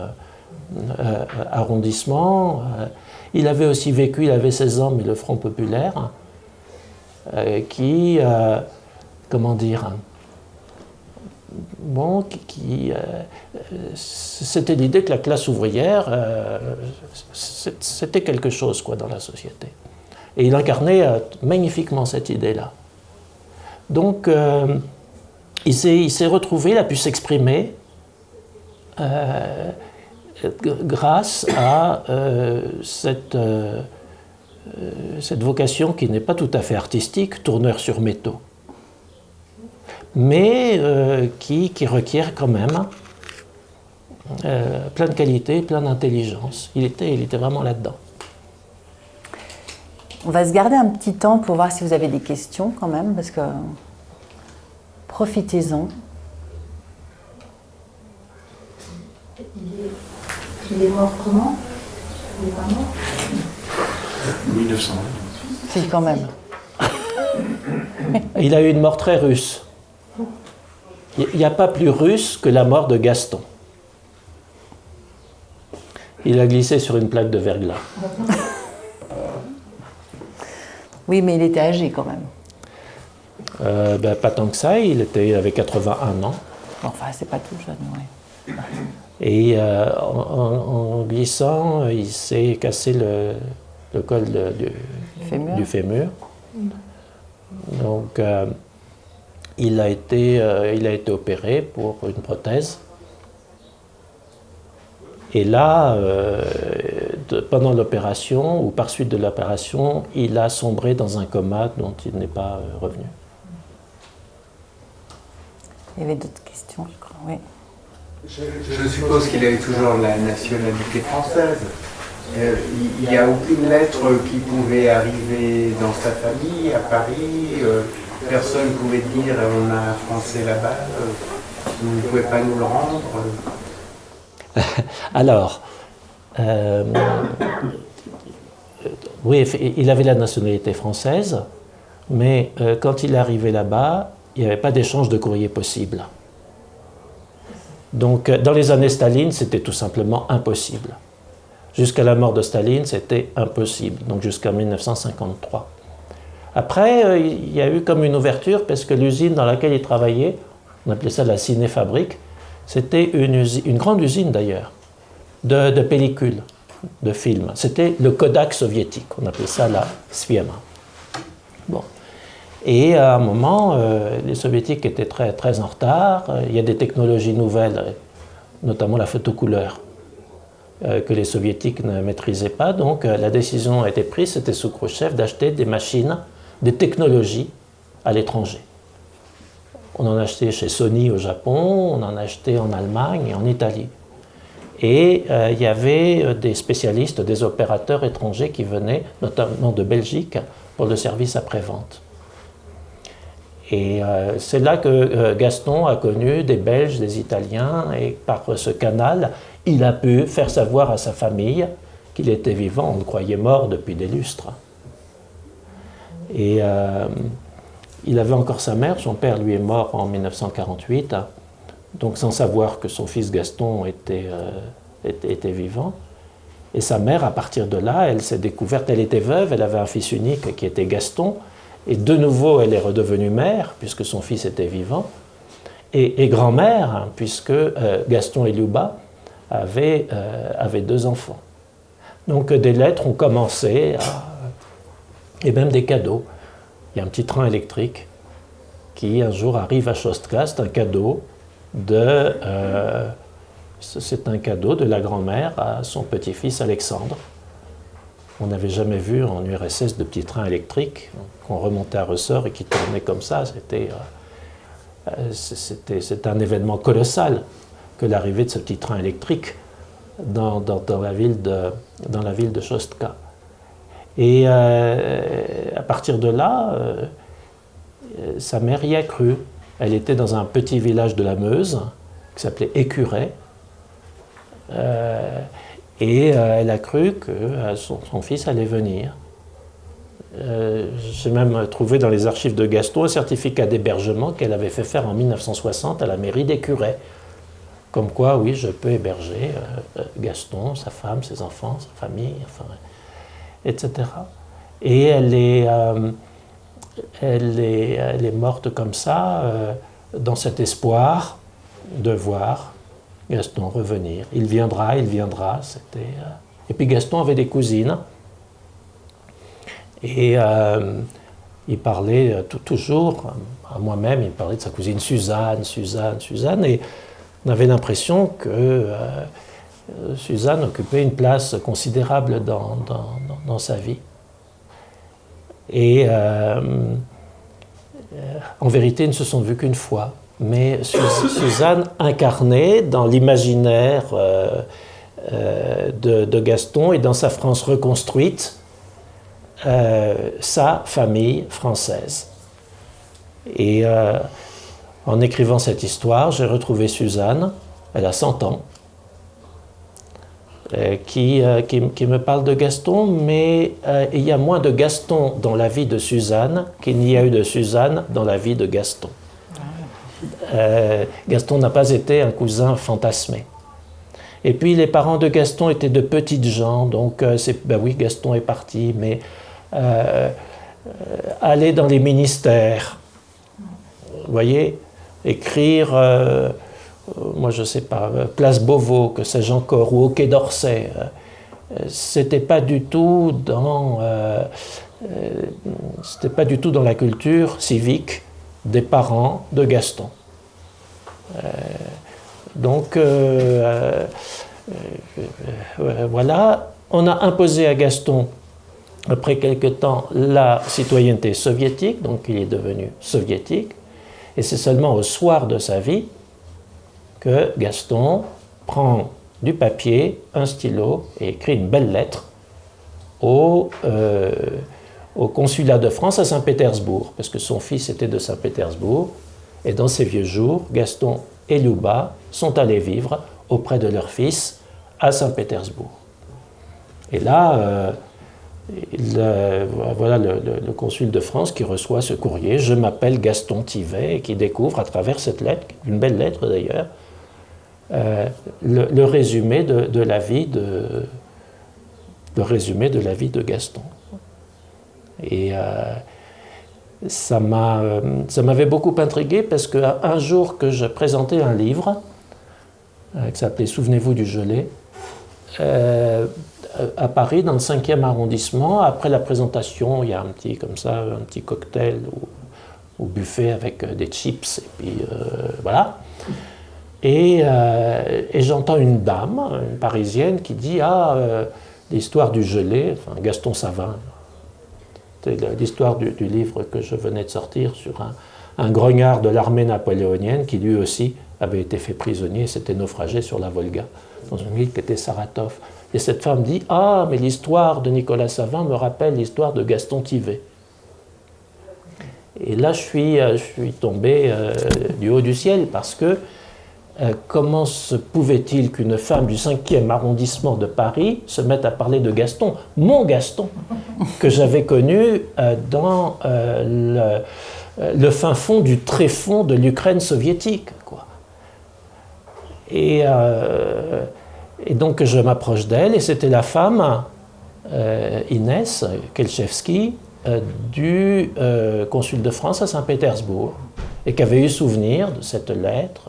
arrondissement. Il avait aussi vécu, il avait 16 ans, mais le Front populaire, qui, comment dire, bon, c'était l'idée que la classe ouvrière, c'était quelque chose, quoi, dans la société. Et il incarnait magnifiquement cette idée-là. Donc, il s'est retrouvé, il a pu s'exprimer grâce à cette vocation qui n'est pas tout à fait artistique, tourneur sur métaux, mais qui requiert quand même plein de qualités, plein d'intelligence. Il était vraiment là-dedans. On va se garder un petit temps pour voir si vous avez des questions quand même, parce que profitez-en. Il est mort comment? Il est pas mort 1900. Si, quand même. Il a eu une mort très russe. Il n'y a pas plus russe que la mort de Gaston. Il a glissé sur une plaque de verglas. Oui, mais il était âgé quand même. Pas tant que ça, avait 81 ans. Enfin, c'est pas tout jeune, oui. Et en glissant, il s'est cassé le col du fémur. Donc, il a été opéré pour une prothèse. Et là, pendant l'opération, ou par suite de l'opération, il a sombré dans un coma dont il n'est pas revenu. Il y avait d'autres questions, je crois, oui. Je suppose qu'il avait toujours la nationalité française. Il n'y a aucune lettre qui pouvait arriver dans sa famille, à Paris. Personne ne pouvait dire on a un Français là-bas, vous ne pouvez pas nous le rendre. Alors, oui, il avait la nationalité française, mais quand il est arrivé là-bas, il n'y avait pas d'échange de courrier possible. Donc, dans les années Staline, c'était tout simplement impossible. Jusqu'à la mort de Staline, c'était impossible, donc jusqu'en 1953. Après, il y a eu comme une ouverture, parce que l'usine dans laquelle il travaillait, on appelait ça la cinéfabrique, c'était une grande usine d'ailleurs, de pellicules, de films. C'était le Kodak soviétique, on appelait ça la Sviema. Bon. Et à un moment, les soviétiques étaient très, très en retard. Il y a des technologies nouvelles, notamment la photocouleur, que les soviétiques ne maîtrisaient pas. Donc la décision a été prise, c'était sous Khrouchtchev, d'acheter des machines, des technologies à l'étranger. On en a acheté chez Sony au Japon, on en a acheté en Allemagne et en Italie. Et il y avait des spécialistes, des opérateurs étrangers qui venaient, notamment de Belgique, pour le service après-vente. Et c'est là que Gaston a connu des Belges, des Italiens, et par ce canal, il a pu faire savoir à sa famille qu'il était vivant. On le croyait mort depuis des lustres. Et il avait encore sa mère, son père lui est mort en 1948, donc sans savoir que son fils Gaston était vivant. Et sa mère, à partir de là, elle s'est découverte, elle était veuve, elle avait un fils unique qui était Gaston, et de nouveau elle est redevenue mère, puisque son fils était vivant, et grand-mère, hein, puisque Gaston et Liuba avaient 2 enfants. Donc des lettres ont commencé, et même des cadeaux. Il y a un petit train électrique qui un jour arrive à Chostka, c'est un cadeau de la grand-mère à son petit-fils Alexandre. On n'avait jamais vu en URSS de petits trains électriques qu'on remontait à ressort et qui tournaient comme ça. C'était un événement colossal que l'arrivée de ce petit train électrique dans la ville de Chostka. Et à partir de là, sa mère y a cru. Elle était dans un petit village de la Meuse qui s'appelait Écurey. Et elle a cru que son fils allait venir. J'ai même trouvé dans les archives de Gaston un certificat d'hébergement qu'elle avait fait faire en 1960 à la mairie d'Écurey. Comme quoi, oui, je peux héberger Gaston, sa femme, ses enfants, sa famille, enfin, etc. Et elle est morte comme ça, dans cet espoir de voir Gaston revenir. Il viendra. Et puis Gaston avait des cousines. Et il parlait toujours, à moi-même, il parlait de sa cousine Suzanne. Et on avait l'impression que Suzanne occupait une place considérable dans sa vie. Et en vérité, ils ne se sont vus qu'une fois. Mais Suzanne incarnait dans l'imaginaire de Gaston et dans sa France reconstruite sa famille française. Et en écrivant cette histoire, j'ai retrouvé Suzanne, elle a 100 ans, qui me parle de Gaston, mais il y a moins de Gaston dans la vie de Suzanne qu'il n'y a eu de Suzanne dans la vie de Gaston. Gaston n'a pas été un cousin fantasmé. Et puis les parents de Gaston étaient de petites gens, donc ben oui, Gaston est parti, mais aller dans les ministères, vous voyez, écrire, moi je sais pas, Place Beauvau, que sais-je encore, ou au Quai d'Orsay, c'était pas du tout dans la culture civique des parents de Gaston. Donc voilà, on a imposé à Gaston, après quelque temps, la citoyenneté soviétique, donc il est devenu soviétique, et c'est seulement au soir de sa vie que Gaston prend du papier, un stylo, et écrit une belle lettre au consulat de France à Saint-Pétersbourg, parce que son fils était de Saint-Pétersbourg, et dans ses vieux jours, Gaston et Liuba sont allés vivre auprès de leur fils à Saint-Pétersbourg. Et là, voilà le consul de France qui reçoit ce courrier, « Je m'appelle Gaston Thivet », et qui découvre à travers cette lettre, une belle lettre d'ailleurs, le résumé de la vie de Gaston. Et ça m'avait beaucoup intrigué parce qu'un jour que je présentais un livre qui s'appelait « Souvenez-vous du gelé », à Paris, dans le 5e arrondissement, après la présentation, il y a un petit cocktail au buffet avec des chips, et puis voilà. Et j'entends une dame, une parisienne, qui dit « Ah, l'histoire du gelé », enfin Gaston Savin, c'est l'histoire du livre que je venais de sortir sur un grognard de l'armée napoléonienne qui lui aussi avait été fait prisonnier et s'était naufragé sur la Volga, dans une ville qui était Saratov. Et cette femme dit « Ah, mais l'histoire de Nicolas Savin me rappelle l'histoire de Gaston Thivet ». Et là, je suis tombé du haut du ciel parce que comment se pouvait-il qu'une femme du 5e arrondissement de Paris se mette à parler de Gaston, mon Gaston, que j'avais connu dans le fin fond du tréfonds de l'Ukraine soviétique, quoi. Et donc je m'approche d'elle, et c'était la femme, Inès Kelchevski, du consul de France à Saint-Pétersbourg, et qui avait eu souvenir de cette lettre.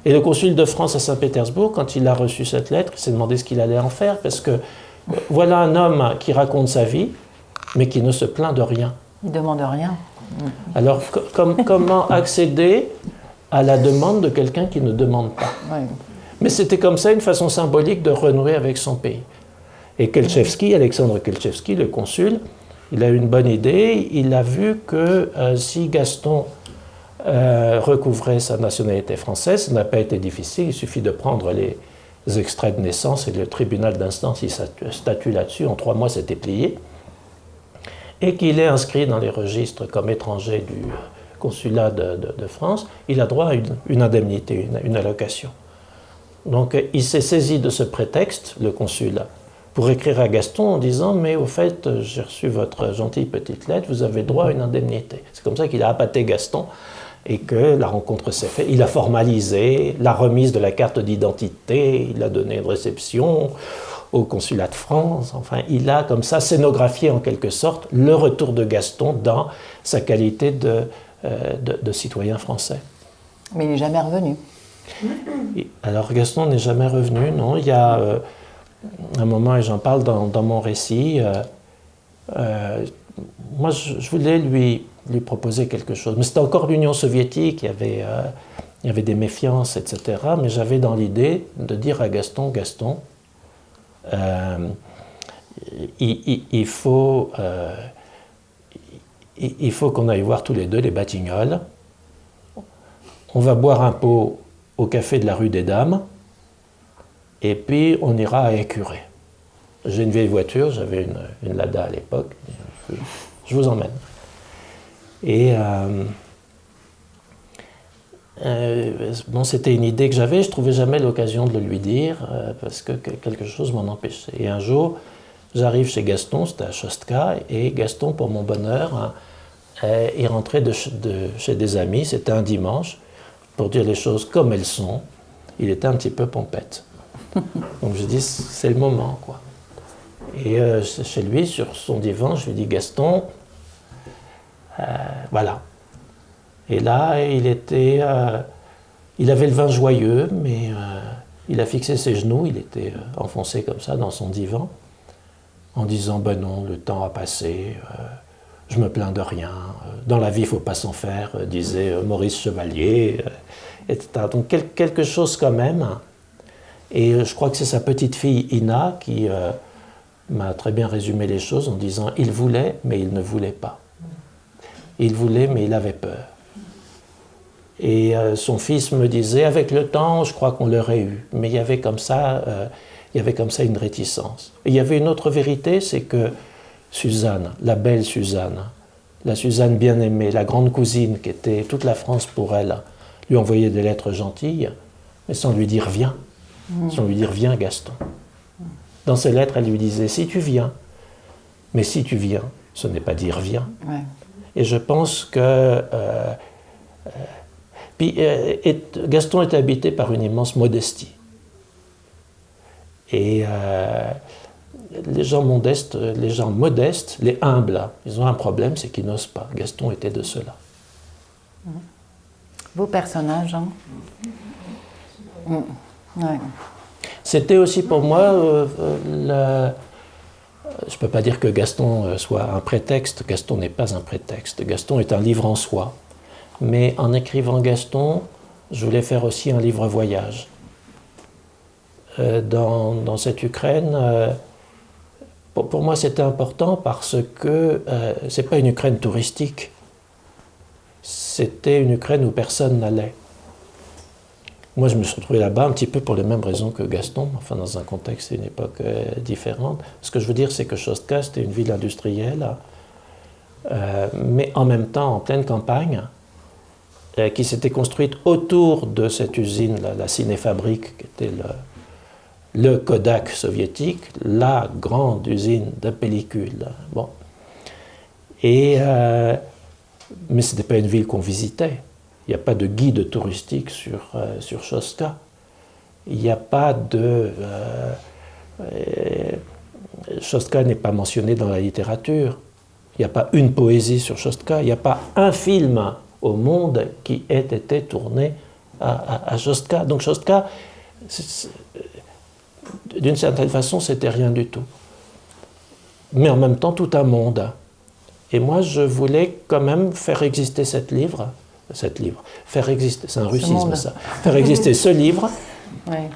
Et le consul de France à Saint-Pétersbourg, quand il a reçu cette lettre, il s'est demandé ce qu'il allait en faire, parce que voilà un homme qui raconte sa vie, mais qui ne se plaint de rien. Il ne demande rien. Alors, comment accéder à la demande de quelqu'un qui ne demande pas? Oui. Mais c'était comme ça une façon symbolique de renouer avec son pays. Et Kelchevski, Alexandre Kelchevski, le consul, il a eu une bonne idée. Il a vu que si Gaston recouvrait sa nationalité française, ça n'a pas été difficile. Il suffit de prendre les extraits de naissance et le tribunal d'instance, il statue là-dessus. En 3 mois, c'était plié. Et qu'il est inscrit dans les registres comme étranger du consulat de France, il a droit à une indemnité, une allocation. Donc il s'est saisi de ce prétexte, le consul, pour écrire à Gaston en disant « Mais au fait, j'ai reçu votre gentille petite lettre, vous avez droit à une indemnité ». C'est comme ça qu'il a appâté Gaston et que la rencontre s'est faite. Il a formalisé la remise de la carte d'identité, il a donné une réception au consulat de France. Enfin, il a comme ça scénographié en quelque sorte le retour de Gaston dans sa qualité de citoyen français. Mais il n'est jamais revenu. Alors Gaston n'est jamais revenu, non. Il y a un moment, et j'en parle dans mon récit, moi je voulais lui proposer quelque chose. Mais c'était encore l'Union soviétique, il il y avait des méfiances, etc. Mais j'avais dans l'idée de dire à Gaston, Gaston, il faut qu'on aille voir tous les deux les Batignolles. On va boire un pot au café de la rue des Dames, et puis on ira à Écuré. J'ai une vieille voiture, j'avais une Lada à l'époque, je vous emmène. Et bon, c'était une idée que j'avais, je ne trouvais jamais l'occasion de le lui dire, parce que quelque chose m'en empêchait. Et un jour, j'arrive chez Gaston, c'était à Chostka, et Gaston, pour mon bonheur, il rentrait chez des amis, c'était un dimanche, pour dire les choses comme elles sont. Il était un petit peu pompette. Donc je dis, c'est le moment, quoi. Et chez lui, sur son divan, je lui dis, Gaston, voilà. Et là, il avait le vin joyeux, mais il a fixé ses genoux, il était enfoncé comme ça dans son divan, en disant, ben non, le temps a passé, je me plains de rien, dans la vie, il ne faut pas s'en faire, disait Maurice Chevalier, etc. Donc quelque chose quand même. Et je crois que c'est sa petite fille Ina qui m'a très bien résumé les choses en disant « il voulait, mais il ne voulait pas ». Il voulait, mais il avait peur. Et son fils me disait « avec le temps, je crois qu'on l'aurait eu ». Mais il y avait comme ça une réticence. Et il y avait une autre vérité, c'est que Suzanne, la belle Suzanne, la Suzanne bien-aimée, la grande cousine qui était toute la France pour elle, lui envoyait des lettres gentilles, mais sans lui dire « viens ». Sans lui dire « viens Gaston ». Dans ses lettres, elle lui disait « si tu viens ». Mais si tu viens, ce n'est pas dire « viens Ouais. ». Et je pense que... Gaston était habité par une immense modestie. Et les gens modestes, les humbles, ils ont un problème, c'est qu'ils n'osent pas. Gaston était de ceux-là. Beau personnage, hein. Ouais. C'était aussi pour moi, je ne peux pas dire que Gaston soit un prétexte, Gaston n'est pas un prétexte, Gaston est un livre en soi. Mais en écrivant Gaston, je voulais faire aussi un livre voyage. Dans cette Ukraine, pour moi c'était important parce que ce n'est pas une Ukraine touristique, c'était une Ukraine où personne n'allait. Moi, je me suis retrouvé là-bas un petit peu pour les mêmes raisons que Gaston, enfin dans un contexte et une époque différente. Ce que je veux dire, c'est que Chostka, c'était une ville industrielle, mais en même temps en pleine campagne, qui s'était construite autour de cette usine, la Cinéfabrique, qui était le Kodak soviétique, la grande usine de pellicules. Bon. Mais ce n'était pas une ville qu'on visitait. Il n'y a pas de guide touristique sur Chostka. Il n'y a pas de... Chostka n'est pas mentionné dans la littérature. Il n'y a pas une poésie sur Chostka. Il n'y a pas un film au monde qui ait été tourné à Chostka. Donc Chostka, d'une certaine façon, c'était rien du tout. Mais en même temps, tout un monde. Et moi, je voulais quand même faire exister faire exister, c'est un russisme ça, faire exister ce livre ouais.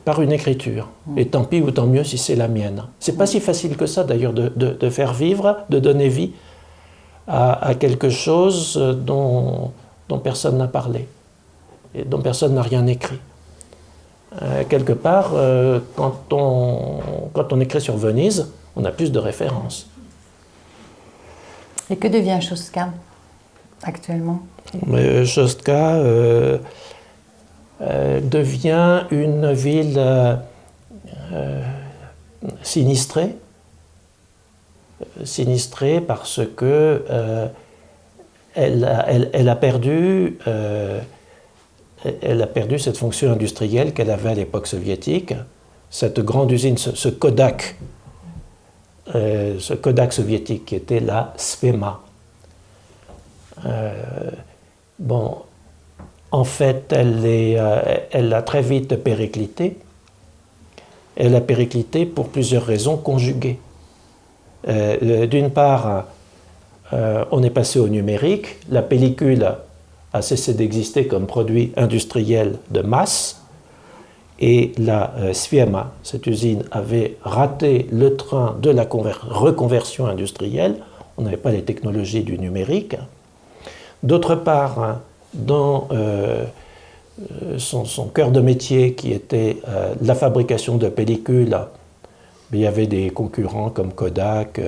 Par une écriture. Et tant pis ou tant mieux si c'est la mienne. C'est pas si facile que ça d'ailleurs de faire vivre, de donner vie à quelque chose dont personne n'a parlé et dont personne n'a rien écrit. Quelque part, quand on écrit sur Venise, on a plus de références. Et que devient Chostka actuellement? Chostka devient une ville sinistrée parce que elle a perdu cette fonction industrielle qu'elle avait à l'époque soviétique. Cette grande usine, ce Kodak soviétique qui était la Sfema. En fait, elle a très vite périclité. Elle a périclité pour plusieurs raisons conjuguées. D'une part, on est passé au numérique. La pellicule a cessé d'exister comme produit industriel de masse. Et la Sfiema, cette usine, avait raté le train de la reconversion industrielle. On n'avait pas les technologies du numérique. D'autre part, dans son cœur de métier, qui était la fabrication de pellicules, il y avait des concurrents comme Kodak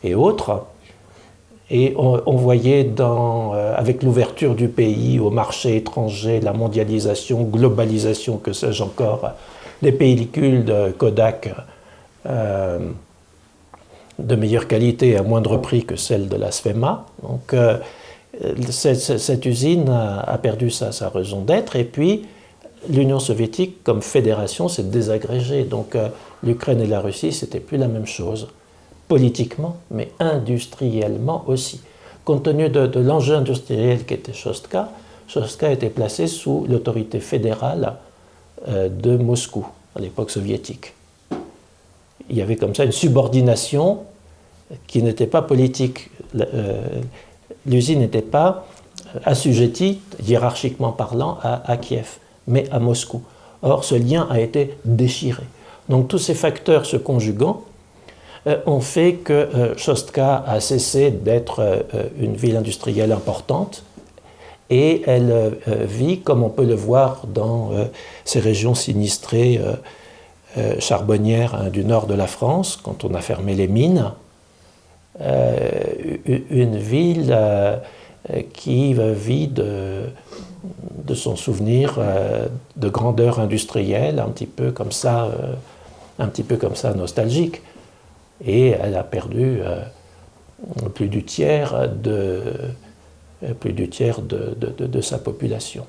et autres. Et on voyait avec l'ouverture du pays au marché étranger, la mondialisation, globalisation, que sais-je encore, les pellicules de Kodak de meilleure qualité et à moindre prix que celles de la Sfema. Donc cette usine a perdu sa raison d'être. Et puis l'Union soviétique, comme fédération, s'est désagrégée. Donc l'Ukraine et la Russie, c'était plus la même chose. Politiquement, mais industriellement aussi. Compte tenu de l'enjeu industriel qu'était Shostka, Shostka était placée sous l'autorité fédérale de Moscou, à l'époque soviétique. Il y avait comme ça une subordination qui n'était pas politique. L'usine n'était pas assujettie, hiérarchiquement parlant, à Kiev, mais à Moscou. Or, ce lien a été déchiré. Donc tous ces facteurs se conjuguant, ont fait que Shostka a cessé d'être une ville industrielle importante et elle vit, comme on peut le voir dans ces régions sinistrées charbonnières du nord de la France, quand on a fermé les mines, une ville qui vit de son souvenir de grandeur industrielle, un petit peu comme ça nostalgique. Et elle a perdu plus du tiers de sa population.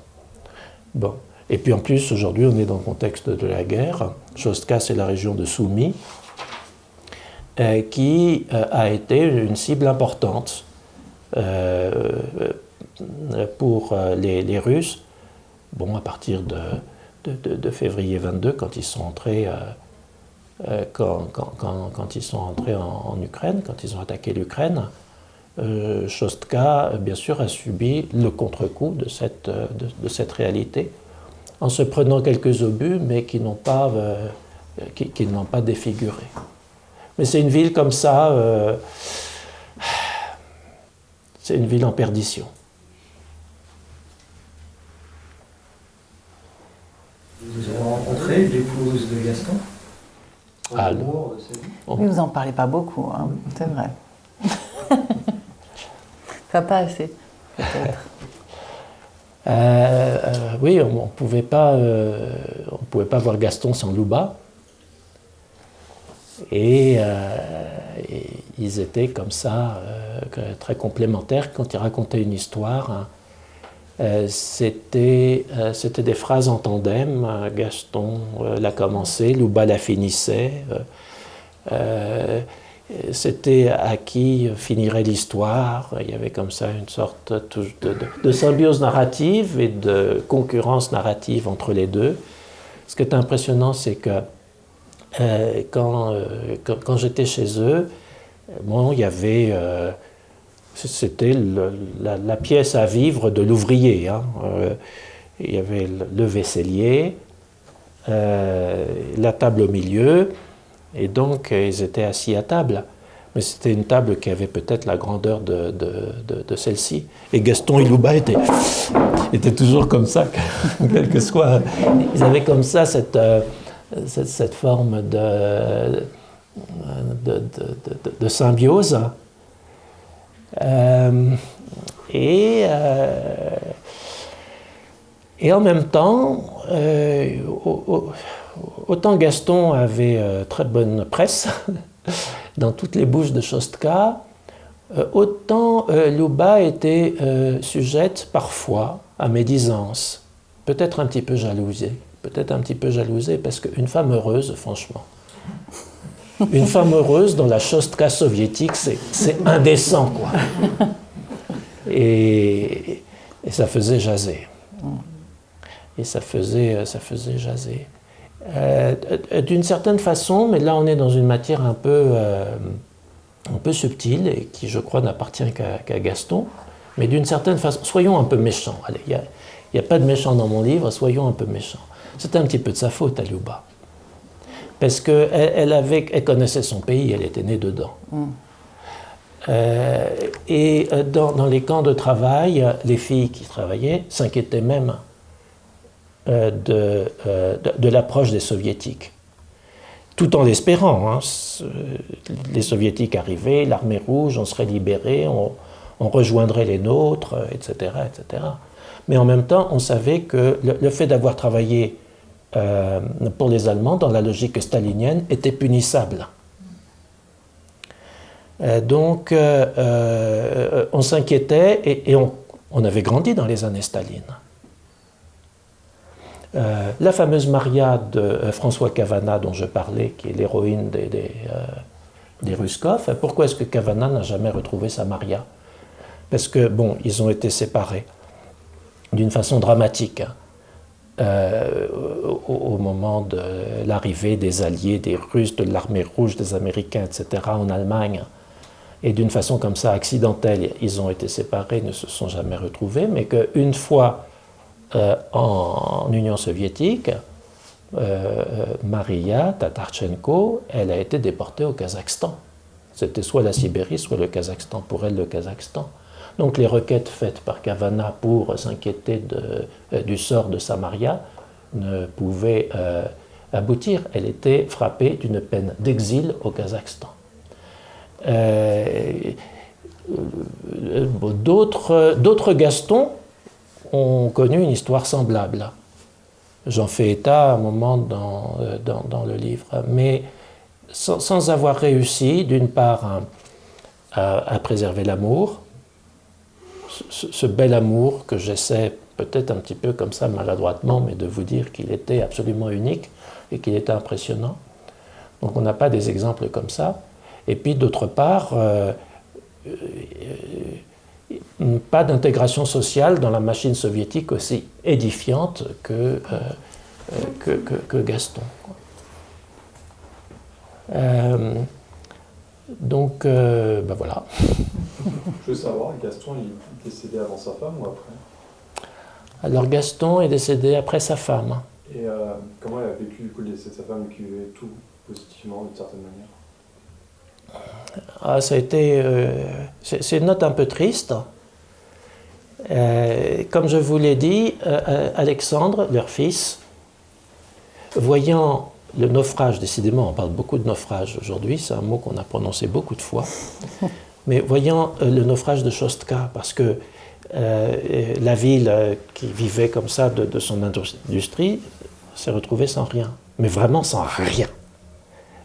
Bon. Et puis en plus, aujourd'hui, on est dans le contexte de la guerre. Shostka, c'est la région de Soumy, qui a été une cible importante pour les Russes. Bon, à partir de février 22, quand ils sont entrés... Quand ils sont entrés en Ukraine, quand ils ont attaqué l'Ukraine, Shostka, bien sûr, a subi le contre-coup de cette réalité, en se prenant quelques obus, mais qui n'ont pas défiguré. Mais c'est une ville comme ça, c'est une ville en perdition. Vous avez rencontré l'épouse de Gaston ? Ah, vous n'en parlez pas beaucoup, hein, c'est vrai. Pas assez, peut-être. Oui, on ne pouvait pas voir Gaston sans Louba. Et ils étaient comme ça, très complémentaires. Quand ils racontaient une histoire, hein, c'était des phrases en tandem. Gaston la commençait, Louba la finissait. C'était à qui finirait l'histoire. Il y avait comme ça une sorte de symbiose narrative et de concurrence narrative entre les deux. Ce qui est impressionnant, c'est que quand j'étais chez eux, bon, il y avait... c'était la pièce à vivre de l'ouvrier. Hein. Il y avait le vaisselier, la table au milieu, et donc ils étaient assis à table. Mais c'était une table qui avait peut-être la grandeur de celle-ci. Et Gaston et Louba étaient toujours comme ça, quel que soit. Ils avaient comme ça cette forme de symbiose. Et en même temps, autant Gaston avait très bonne presse dans toutes les bouches de Shostka, autant Louba était sujette parfois à médisance, peut-être un petit peu jalousée, parce qu'une femme heureuse, franchement, une femme heureuse dans la Shostka soviétique, c'est indécent, quoi. Et ça faisait jaser. D'une certaine façon, mais là on est dans une matière un peu un peu subtil et qui, je crois, n'appartient qu'à Gaston. Mais d'une certaine façon, soyons un peu méchants. Allez, il n'y a pas de méchants dans mon livre, soyons un peu méchants. C'était un petit peu de sa faute à Liuba. Parce qu'elle connaissait son pays, elle était née dedans. Et dans les camps de travail, les filles qui travaillaient s'inquiétaient même de l'approche des soviétiques. Tout en l'espérant. Hein. Les soviétiques arrivaient, l'armée rouge, on serait libérés, on rejoindrait les nôtres, etc., etc. Mais en même temps, on savait que le fait d'avoir travaillé pour les Allemands, dans la logique stalinienne, était punissable. Donc, on s'inquiétait et on avait grandi dans les années Staline. La fameuse Maria de François Cavana, dont je parlais, qui est l'héroïne des Ruskov, pourquoi est-ce que Cavana n'a jamais retrouvé sa Maria? Parce que, bon, ils ont été séparés d'une façon dramatique au moment de l'arrivée des Alliés, des Russes, de l'armée rouge, des Américains, etc., en Allemagne. Et d'une façon comme ça, accidentelle, ils ont été séparés, ne se sont jamais retrouvés, mais qu'une fois en Union soviétique, Maria Tatarchenko, elle a été déportée au Kazakhstan. C'était soit la Sibérie, soit le Kazakhstan. Pour elle, le Kazakhstan. Donc les requêtes faites par Cavana pour s'inquiéter du sort de sa Maria ne pouvaient aboutir. Elle était frappée d'une peine d'exil au Kazakhstan. D'autres Gastons ont connu une histoire semblable. J'en fais état à un moment dans le livre, mais sans avoir réussi, d'une part, à préserver l'amour, ce bel amour que j'essaie peut-être un petit peu comme ça maladroitement, mais de vous dire qu'il était absolument unique et qu'il était impressionnant. Donc on n'a pas des exemples comme ça. Et puis d'autre part, pas d'intégration sociale dans la machine soviétique aussi édifiante que Gaston. Donc, ben voilà. Je veux savoir, Gaston, il est décédé avant sa femme ou après? Alors Gaston est décédé après sa femme. Et comment elle a vécu du coup, le décès de sa femme qui vivait tout positivement d'une certaine manière? Ah, ça a été... c'est une note un peu triste. Comme je vous l'ai dit, Alexandre, leur fils, voyant le naufrage, décidément on parle beaucoup de naufrage aujourd'hui, c'est un mot qu'on a prononcé beaucoup de fois, mais voyant le naufrage de Chostka, parce que la ville qui vivait comme ça de son industrie s'est retrouvée sans rien, mais vraiment sans rien.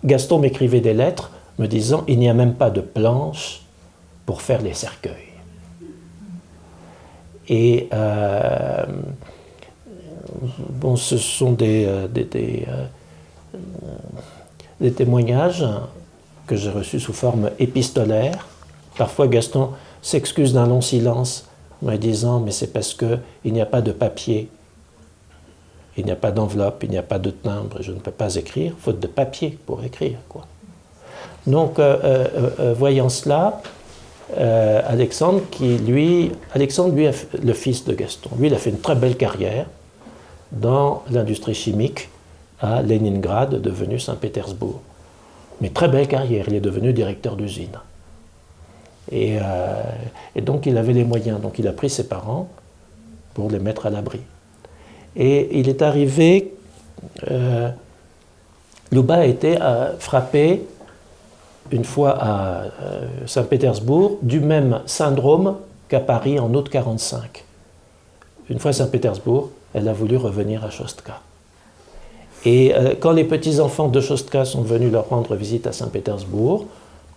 Gaston m'écrivait des lettres me disant « il n'y a même pas de planche pour faire les cercueils ». Et bon, ce sont des témoignages que j'ai reçus sous forme épistolaire. Parfois Gaston s'excuse d'un long silence en me disant « mais c'est parce qu'il n'y a pas de papier, il n'y a pas d'enveloppe, il n'y a pas de timbre, je ne peux pas écrire, faute de papier pour écrire, quoi. » Donc, voyant cela, Alexandre, lui, le fils de Gaston, lui, il a fait une très belle carrière dans l'industrie chimique à Leningrad, devenu Saint-Pétersbourg. Mais très belle carrière, il est devenu directeur d'usine. Et donc, il avait les moyens, donc il a pris ses parents pour les mettre à l'abri. Et il est arrivé, Liuba a été frappé une fois à Saint-Pétersbourg, du même syndrome qu'à Paris en août 1945. Une fois à Saint-Pétersbourg, elle a voulu revenir à Chostka. Et quand les petits-enfants de Chostka sont venus leur rendre visite à Saint-Pétersbourg,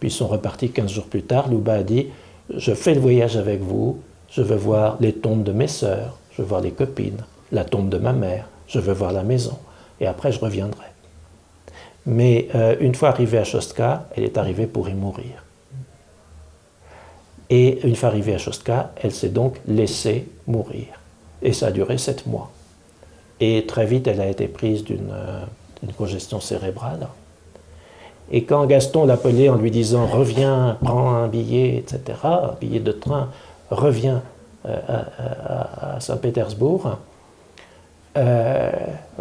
puis ils sont repartis 15 jours plus tard, Liuba a dit « Je fais le voyage avec vous, je veux voir les tombes de mes sœurs, je veux voir les copines, la tombe de ma mère, je veux voir la maison, et après je reviendrai. » Mais une fois arrivée à Chostka, elle est arrivée pour y mourir. Et une fois arrivée à Chostka, elle s'est donc laissée mourir. Et ça a duré 7 mois. Et très vite, elle a été prise d'une congestion cérébrale. Et quand Gaston l'appelait en lui disant « Reviens, prends un billet, etc., un billet de train, reviens à Saint-Pétersbourg »,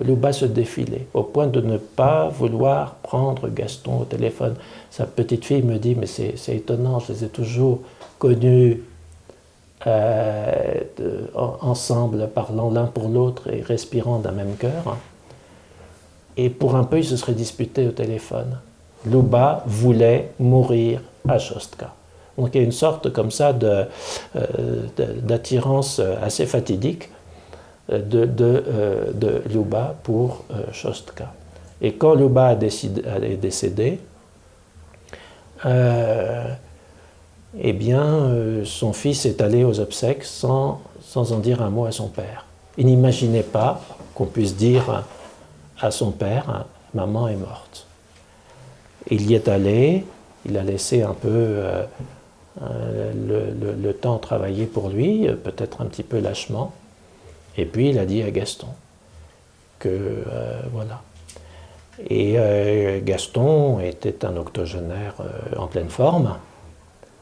Louba se défilait, au point de ne pas vouloir prendre Gaston au téléphone. Sa petite fille me dit « Mais c'est étonnant, je les ai toujours connus ensemble, parlant l'un pour l'autre et respirant d'un même cœur. » Et pour un peu, ils se seraient disputés au téléphone. Louba voulait mourir à Chostka. Donc il y a une sorte comme ça d'attirance assez fatidique de Louba pour Chostka. Et quand Louba est décédé, eh bien, son fils est allé aux obsèques sans en dire un mot à son père. Il n'imaginait pas qu'on puisse dire à son père « Maman est morte ». Il y est allé, il a laissé un peu le temps travailler pour lui, peut-être un petit peu lâchement, et puis il a dit à Gaston que voilà. Et Gaston était un octogénaire en pleine forme.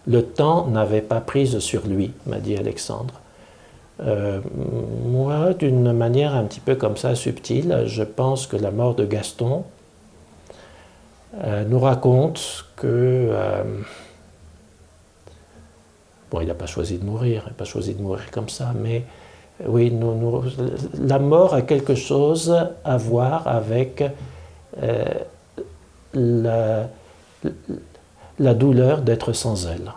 Le temps n'avait pas prise sur lui, m'a dit Alexandre. Moi, d'une manière un petit peu comme ça, subtile, je pense que la mort de Gaston nous raconte que... bon, il n'a pas choisi de mourir, il n'a pas choisi de mourir comme ça, mais oui, la mort a quelque chose à voir avec la douleur d'être sans elle.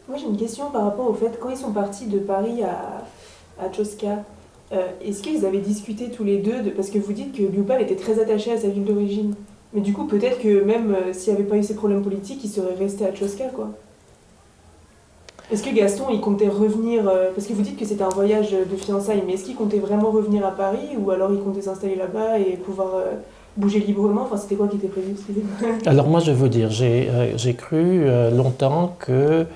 Moi, j'ai une question par rapport au fait, quand ils sont partis de Paris à Chostka, est-ce qu'ils avaient discuté tous les deux parce que vous dites que Louba était très attaché à sa ville d'origine. Mais du coup, peut-être que même s'il n'y avait pas eu ces problèmes politiques, il serait resté à Chostka, quoi. Est-ce que Gaston, il comptait revenir... parce que vous dites que c'était un voyage de fiançailles, mais est-ce qu'il comptait vraiment revenir à Paris ou alors il comptait s'installer là-bas et pouvoir bouger librement? Enfin, c'était quoi qui était prévu? Alors moi, je vais vous dire, j'ai cru longtemps que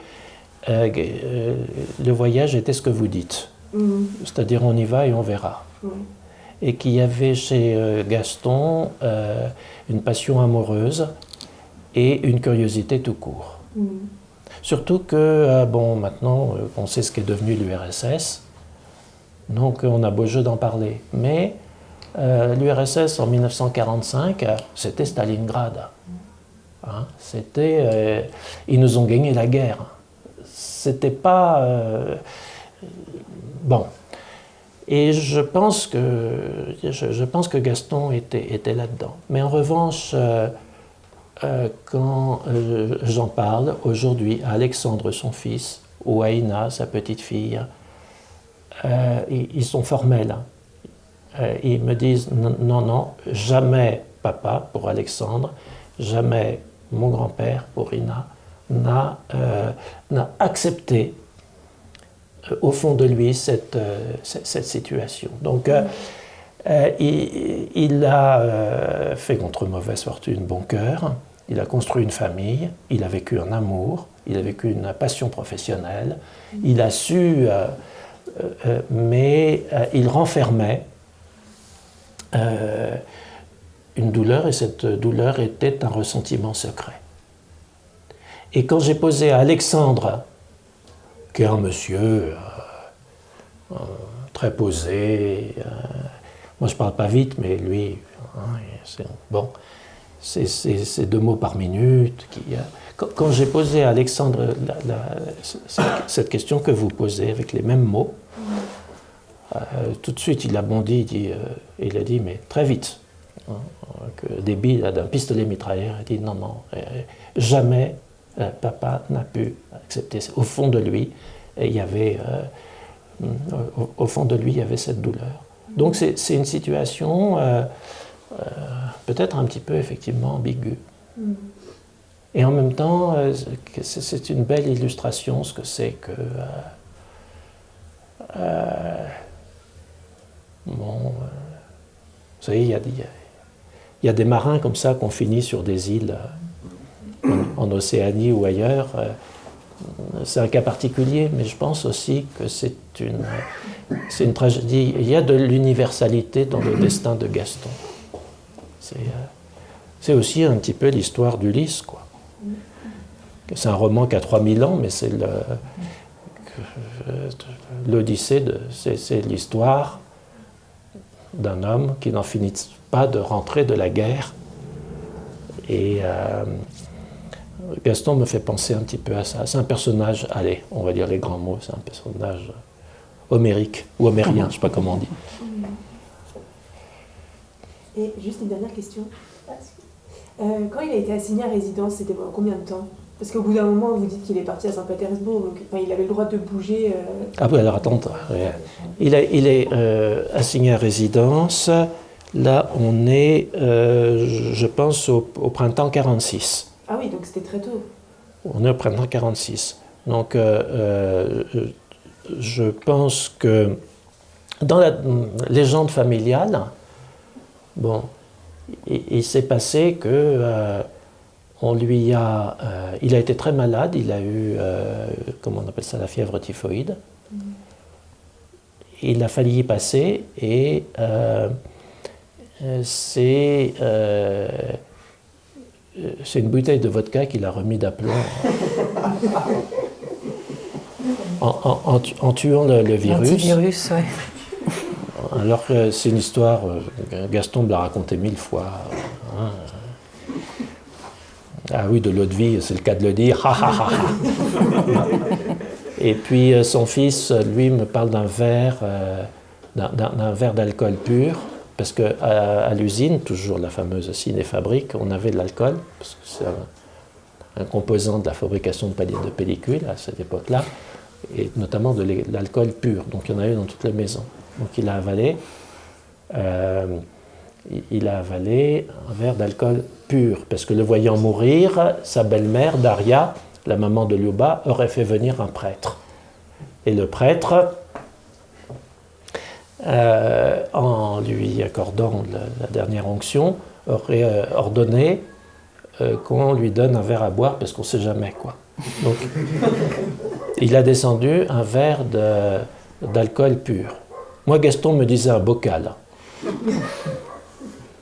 le voyage était ce que vous dites. C'est-à-dire on y va et on verra. Et qu'il y avait chez Gaston une passion amoureuse et une curiosité tout court. Surtout que, bon, maintenant, on sait ce qu'est devenu l'URSS, donc on a beau jeu d'en parler. Mais l'URSS, en 1945, c'était Stalingrad. Hein, ils nous ont gagné la guerre. C'était pas... bon. Et je pense que Gaston était là-dedans. Mais en revanche, quand j'en parle aujourd'hui à Alexandre, son fils, ou à Ina, sa petite fille, ils sont formels. Ils me disent non, jamais papa pour Alexandre, jamais mon grand-père pour Ina n'a accepté au fond de lui cette situation. Donc il a fait contre mauvaise fortune bon cœur, il a construit une famille, il a vécu un amour, il a vécu une passion professionnelle, il a su, mais il renfermait une douleur, et cette douleur était un ressentiment secret. Et quand j'ai posé à Alexandre, qui est un monsieur très posé, moi je parle pas vite, mais lui, bon, c'est 2 mots par minute. Quand j'ai posé à Alexandre cette question que vous posez avec les mêmes mots, tout de suite il a bondi, il a dit mais très vite, hein, que des billes d'un pistolet mitrailleur, il a dit non, jamais papa n'a pu accepter. Au fond de lui, il y avait, au fond de lui, il y avait cette douleur. Donc c'est une situation peut-être un petit peu effectivement ambiguë. Et en même temps, c'est une belle illustration ce que c'est que bon, vous savez, il y a des marins comme ça qu'on finit sur des îles en Océanie ou ailleurs. C'est un cas particulier, mais je pense aussi que c'est une tragédie. Il y a de l'universalité dans le destin de Gaston. C'est aussi un petit peu l'histoire d'Ulysse, quoi. C'est un roman qui a 3000 ans, mais c'est l'Odyssée, c'est l'histoire d'un homme qui n'en finit pas de rentrer de la guerre. Et Gaston me fait penser un petit peu à ça. C'est un personnage, allez, on va dire les grands mots, c'est un personnage homérique, ou homérien, je ne sais pas comment on dit. Et juste une dernière question. Quand il a été assigné à résidence, c'était pendant combien de temps? Parce qu'au bout d'un moment, vous dites qu'il est parti à Saint-Pétersbourg, donc il avait le droit de bouger. Ah oui, alors attends. Il est assigné à résidence. Là, on est, je pense, au printemps 46. Ah oui, donc c'était très tôt. On est au printemps 46. Donc, je pense que dans la légende familiale, bon, il s'est passé que il a été très malade. Il a eu, comment on appelle ça, la fièvre typhoïde. Il a failli y passer et c'est une bouteille de vodka qu'il a remis d'aplomb en tuant le virus. L'antivirus, ouais. Alors que c'est une histoire, Gaston me l'a raconté 1000 fois. Hein. Ah oui, de l'eau de vie, c'est le cas de le dire. Et puis son fils, lui, me parle d'un verre d'alcool pur. Parce qu'à l'usine, toujours la fameuse cinéfabrique, on avait de l'alcool, parce que c'est un composant de la fabrication de pellicules à cette époque-là, et notamment de l'alcool pur. Donc il y en avait dans toutes les maisons. Donc il a avalé un verre d'alcool pur, parce que le voyant mourir, sa belle-mère, Daria, la maman de Liuba, aurait fait venir un prêtre. Et le prêtre, en lui accordant la dernière onction, aurait ordonné qu'on lui donne un verre à boire parce qu'on ne sait jamais quoi. Donc, il a descendu un verre d'alcool pur. Moi, Gaston me disait un bocal.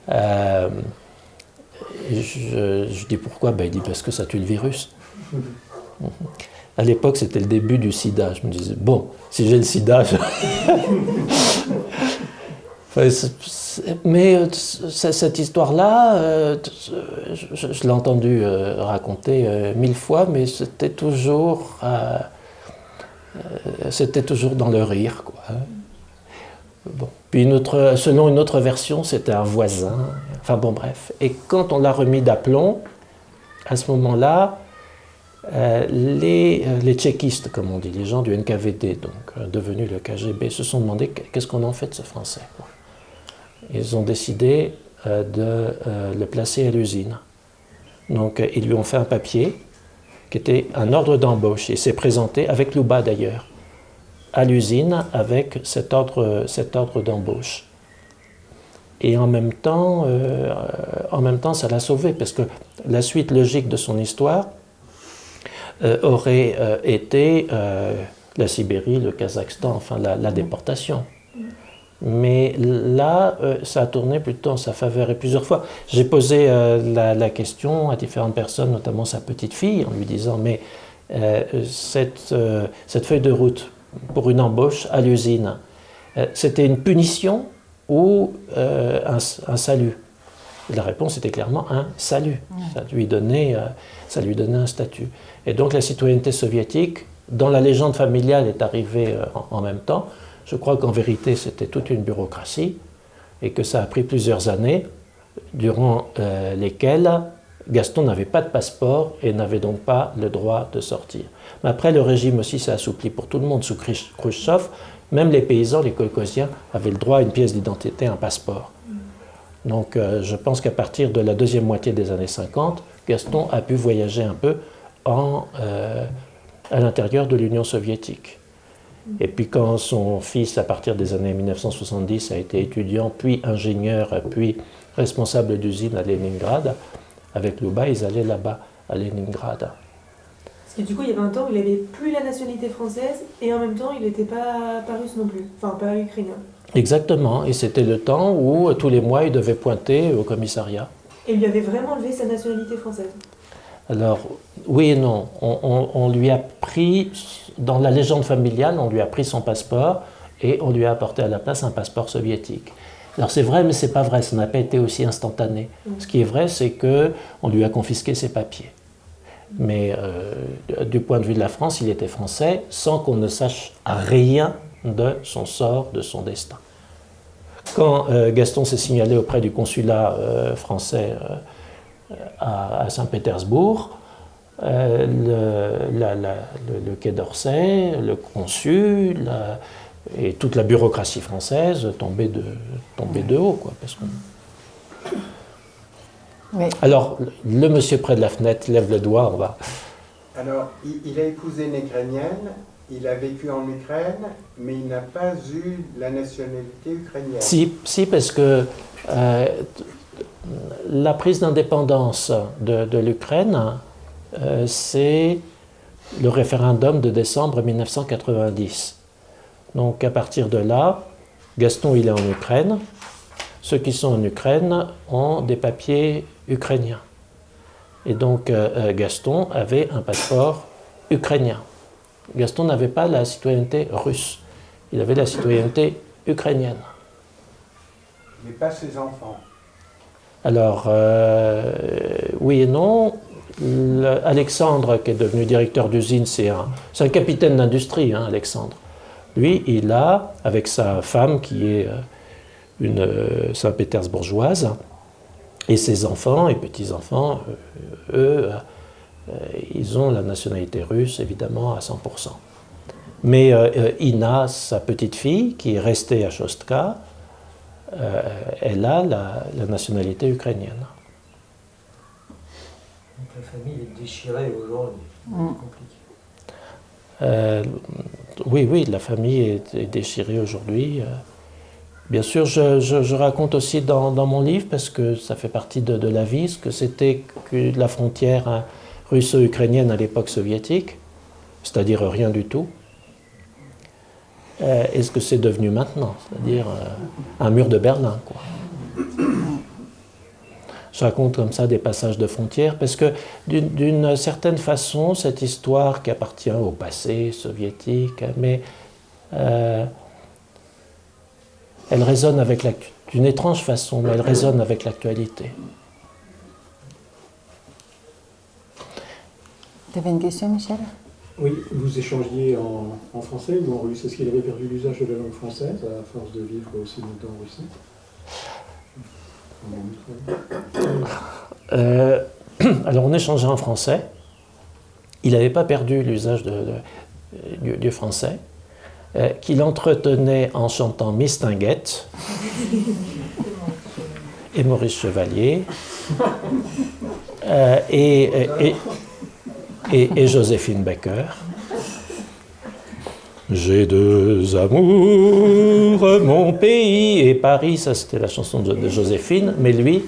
Je dis pourquoi? Il dit parce que ça tue le virus. À l'époque, c'était le début du sida. Je me disais, bon, si j'ai le sida... Mais cette histoire-là, je l'ai entendu raconter 1000 fois, mais c'était toujours dans le rire, quoi. Bon. Puis selon une autre version, c'était un voisin. Enfin bon, bref. Et quand on l'a remis d'aplomb, à ce moment-là, les tchéquistes, comme on dit, les gens du NKVD, donc devenus le KGB, se sont demandé qu'est-ce qu'on en fait de ce Français, quoi. Ils ont décidé de le placer à l'usine. Donc ils lui ont fait un papier qui était un ordre d'embauche. Il s'est présenté, avec Liuba d'ailleurs, à l'usine avec cet ordre d'embauche. Et en même temps, ça l'a sauvé, parce que la suite logique de son histoire aurait été la Sibérie, le Kazakhstan, enfin la déportation. Mais là, ça a tourné plutôt en sa faveur. Et plusieurs fois, j'ai posé la question à différentes personnes, notamment sa petite fille, en lui disant, mais cette feuille de route pour une embauche à l'usine, c'était une punition ou un salut? Et la réponse était clairement un salut. Ça lui donnait un statut. Et donc la citoyenneté soviétique, dans la légende familiale, est arrivée en même temps. Je crois qu'en vérité, c'était toute une bureaucratie et que ça a pris plusieurs années, durant lesquelles Gaston n'avait pas de passeport et n'avait donc pas le droit de sortir. Mais après, le régime aussi s'est assoupli pour tout le monde sous Khrouchtchev. Même les paysans, les kolkhosiens, avaient le droit à une pièce d'identité, un passeport. Donc je pense qu'à partir de la deuxième moitié des années 50, Gaston a pu voyager un peu à l'intérieur de l'Union soviétique. Et puis quand son fils, à partir des années 1970, a été étudiant, puis ingénieur, puis responsable d'usine à Leningrad, avec Liuba, ils allaient là-bas, à Leningrad. Parce que du coup, il y avait un temps où il n'avait plus la nationalité française, et en même temps, il n'était pas russe non plus, enfin pas ukrainien. Exactement, et c'était le temps où tous les mois il devait pointer au commissariat. Et il lui avait vraiment enlevé sa nationalité française. Alors, oui et non. On lui a pris, dans la légende familiale, on lui a pris son passeport et on lui a apporté à la place un passeport soviétique. Alors c'est vrai, mais c'est pas vrai, ça n'a pas été aussi instantané. Ce qui est vrai, c'est qu'on lui a confisqué ses papiers. Mais du point de vue de la France, il était français sans qu'on ne sache rien de son sort, de son destin. Quand Gaston s'est signalé auprès du consulat français à Saint-Pétersbourg, le Quai d'Orsay, le consul et toute la bureaucratie française tombaient de haut, quoi, parce que... Oui. Alors, le monsieur près de la fenêtre lève le doigt, on va... Alors, il a épousé une Ukrainienne, il a vécu en Ukraine, mais il n'a pas eu la nationalité ukrainienne. Si, parce que la prise d'indépendance de l'Ukraine, c'est le référendum de décembre 1990. Donc à partir de là, Gaston il est en Ukraine. Ceux qui sont en Ukraine ont des papiers ukrainiens. Et donc Gaston avait un passeport ukrainien. Gaston n'avait pas la citoyenneté russe. Il avait la citoyenneté ukrainienne. Mais pas ses enfants. Alors, oui et non. Alexandre, qui est devenu directeur d'usine, c'est un capitaine d'industrie, hein, Alexandre. Lui, il a, avec sa femme, qui est une Saint-Pétersbourgeoise, et ses enfants et petits-enfants, eux, ils ont la nationalité russe, évidemment, à 100%. Mais Ina, sa petite fille, qui est restée à Chostka, elle a la nationalité ukrainienne. Donc la famille est déchirée aujourd'hui. C'est compliqué. Oui, la famille est déchirée aujourd'hui. Bien sûr, je raconte aussi dans mon livre, parce que ça fait partie de la vie, ce que c'était que la frontière russo-ukrainienne à l'époque soviétique, c'est-à-dire rien du tout, et ce que c'est devenu maintenant, c'est-à-dire un mur de Berlin, quoi. Je raconte comme ça des passages de frontières, parce que d'une certaine façon, cette histoire qui appartient au passé soviétique, mais elle résonne avec d'une étrange façon, mais elle résonne avec l'actualité. Tu avais une question, Michel? Oui, vous échangiez en français ou en russe. Est-ce qu'il avait perdu l'usage de la langue française à force de vivre aussi longtemps en Russie? Alors on échangeait en français. Il n'avait pas perdu l'usage du français, qu'il entretenait en chantant Mistinguett et Maurice Chevalier et Joséphine Baker. J'ai deux amours, mon pays et Paris, ça c'était la chanson de Joséphine, mais lui,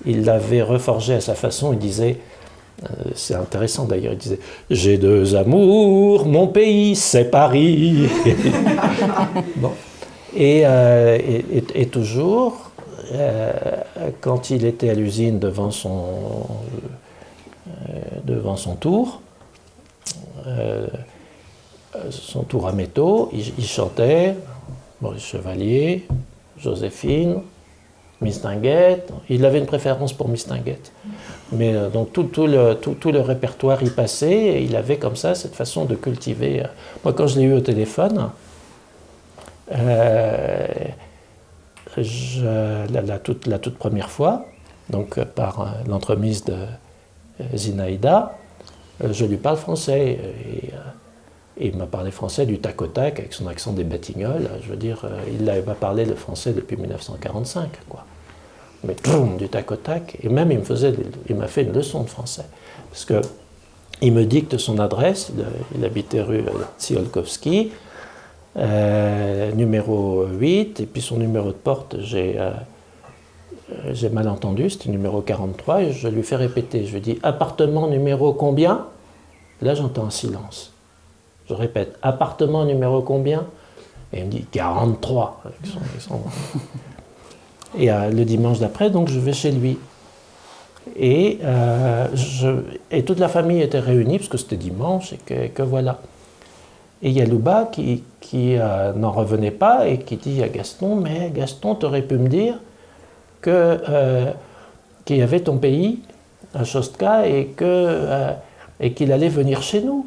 il l'avait reforgé à sa façon, il disait, c'est intéressant d'ailleurs, il disait « J'ai deux amours, mon pays c'est Paris ». Bon. Et toujours, quand il était à l'usine devant son tour à métaux, il chantait Maurice Chevalier, Joséphine, Mistinguett. Il avait une préférence pour Mistinguett. Mais donc tout le répertoire y passait, et il avait comme ça cette façon de cultiver. Moi, quand je l'ai eu au téléphone, la toute première fois, donc par l'entremise de Zinaïda, je lui parle français. Et il m'a parlé français du tac au tac, avec son accent des Batignolles. Je veux dire, il n'avait pas parlé le français depuis 1945, quoi. Mais du tac au tac. Et même, il m'a fait une leçon de français. Parce qu'il me dicte son adresse. Il habitait rue Tsiolkovsky, numéro 8. Et puis son numéro de porte, j'ai mal entendu, c'était numéro 43. Et je lui fais répéter. Je lui dis, appartement numéro combien? Là, j'entends un silence. Je répète, appartement numéro combien? Et il me dit 43. Avec son... Et le dimanche d'après, donc, je vais chez lui. Et toute la famille était réunie, parce que c'était dimanche, et que voilà. Et il y a Louba qui n'en revenait pas et qui dit à Gaston, mais Gaston, tu aurais pu me dire qu'il y avait ton pays à Chostka et qu'il allait venir chez nous.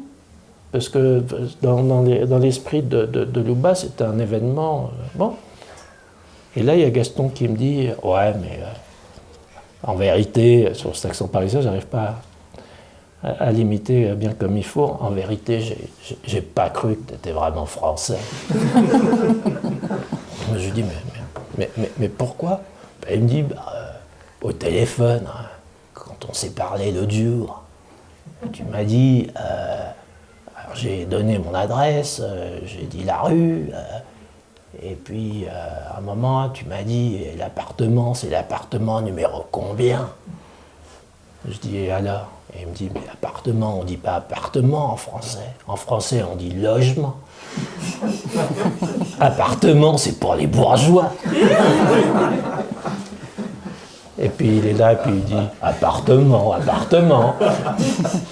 Parce que dans l'esprit de Louba, c'était un événement... bon. Et là, il y a Gaston qui me dit, ouais, mais en vérité, sur cet accent parisien, j'arrive pas à l'imiter bien comme il faut. En vérité, j'ai pas cru que tu étais vraiment français. Je lui dis, mais pourquoi? Il me dit, au téléphone, hein, quand on s'est parlé l'autre jour, tu m'as dit, alors j'ai donné mon adresse, j'ai dit la rue, et puis à un moment, tu m'as dit, l'appartement, c'est l'appartement numéro combien? Je dis, et alors? Et il me dit, mais appartement, on ne dit pas appartement en français. En français, on dit logement. Appartement, c'est pour les bourgeois. Et puis il est là, et puis il dit, appartement, appartement.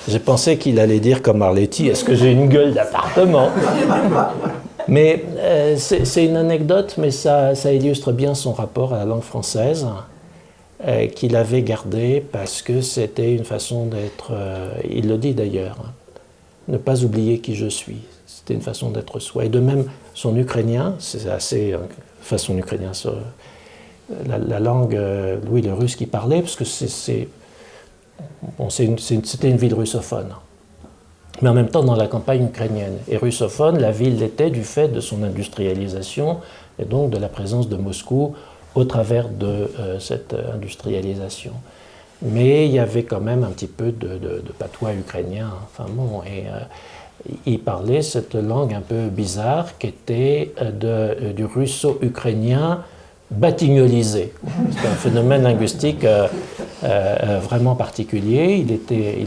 J'ai pensé qu'il allait dire comme Arletty, est-ce que j'ai une gueule d'appartement? Mais c'est une anecdote, mais ça illustre bien son rapport à la langue française. Qu'il avait gardé parce que c'était une façon d'être, il le dit d'ailleurs, hein, ne pas oublier qui je suis. C'était une façon d'être soi. Et de même, son ukrainien, c'est assez, son ukrainien, la langue, Louis le russe qui parlait, parce que c'était une ville russophone. Mais en même temps dans la campagne ukrainienne. Et russophone, la ville l'était du fait de son industrialisation et donc de la présence de Moscou au travers de cette industrialisation. Mais il y avait quand même un petit peu de patois ukrainien. Enfin bon, et il parlait cette langue un peu bizarre qui était du russo-ukrainien batignolisé. C'est un phénomène linguistique vraiment particulier. Il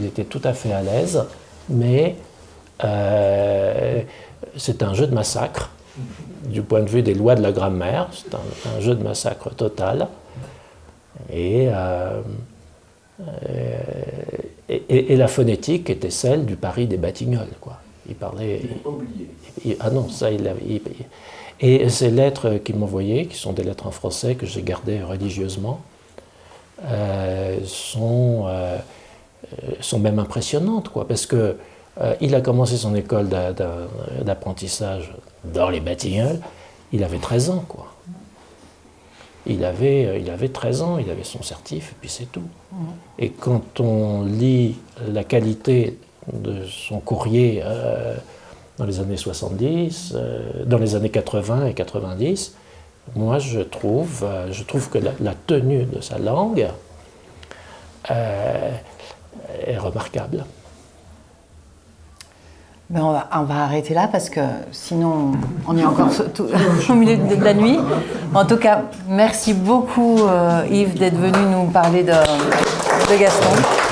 était tout à fait à l'aise, mais c'est un jeu de massacre. Du point de vue des lois de la grammaire, c'est un jeu de massacre total. Et la phonétique était celle du Paris des Batignolles, quoi. Il parlait... ah non, ça, et ces lettres qu'il m'envoyait, qui sont des lettres en français que j'ai gardées religieusement, sont même impressionnantes, quoi, parce que il a commencé son école d'apprentissage dans les Batignolles, il avait 13 ans, quoi. Il avait 13 ans, il avait son certif, et puis c'est tout. Et quand on lit la qualité de son courrier dans les années 70, dans les années 80 et 90, moi je trouve que la tenue de sa langue est remarquable. Ben on va arrêter là parce que sinon on est encore au milieu de la nuit. En tout cas, merci beaucoup Yves d'être venu nous parler de Gaston.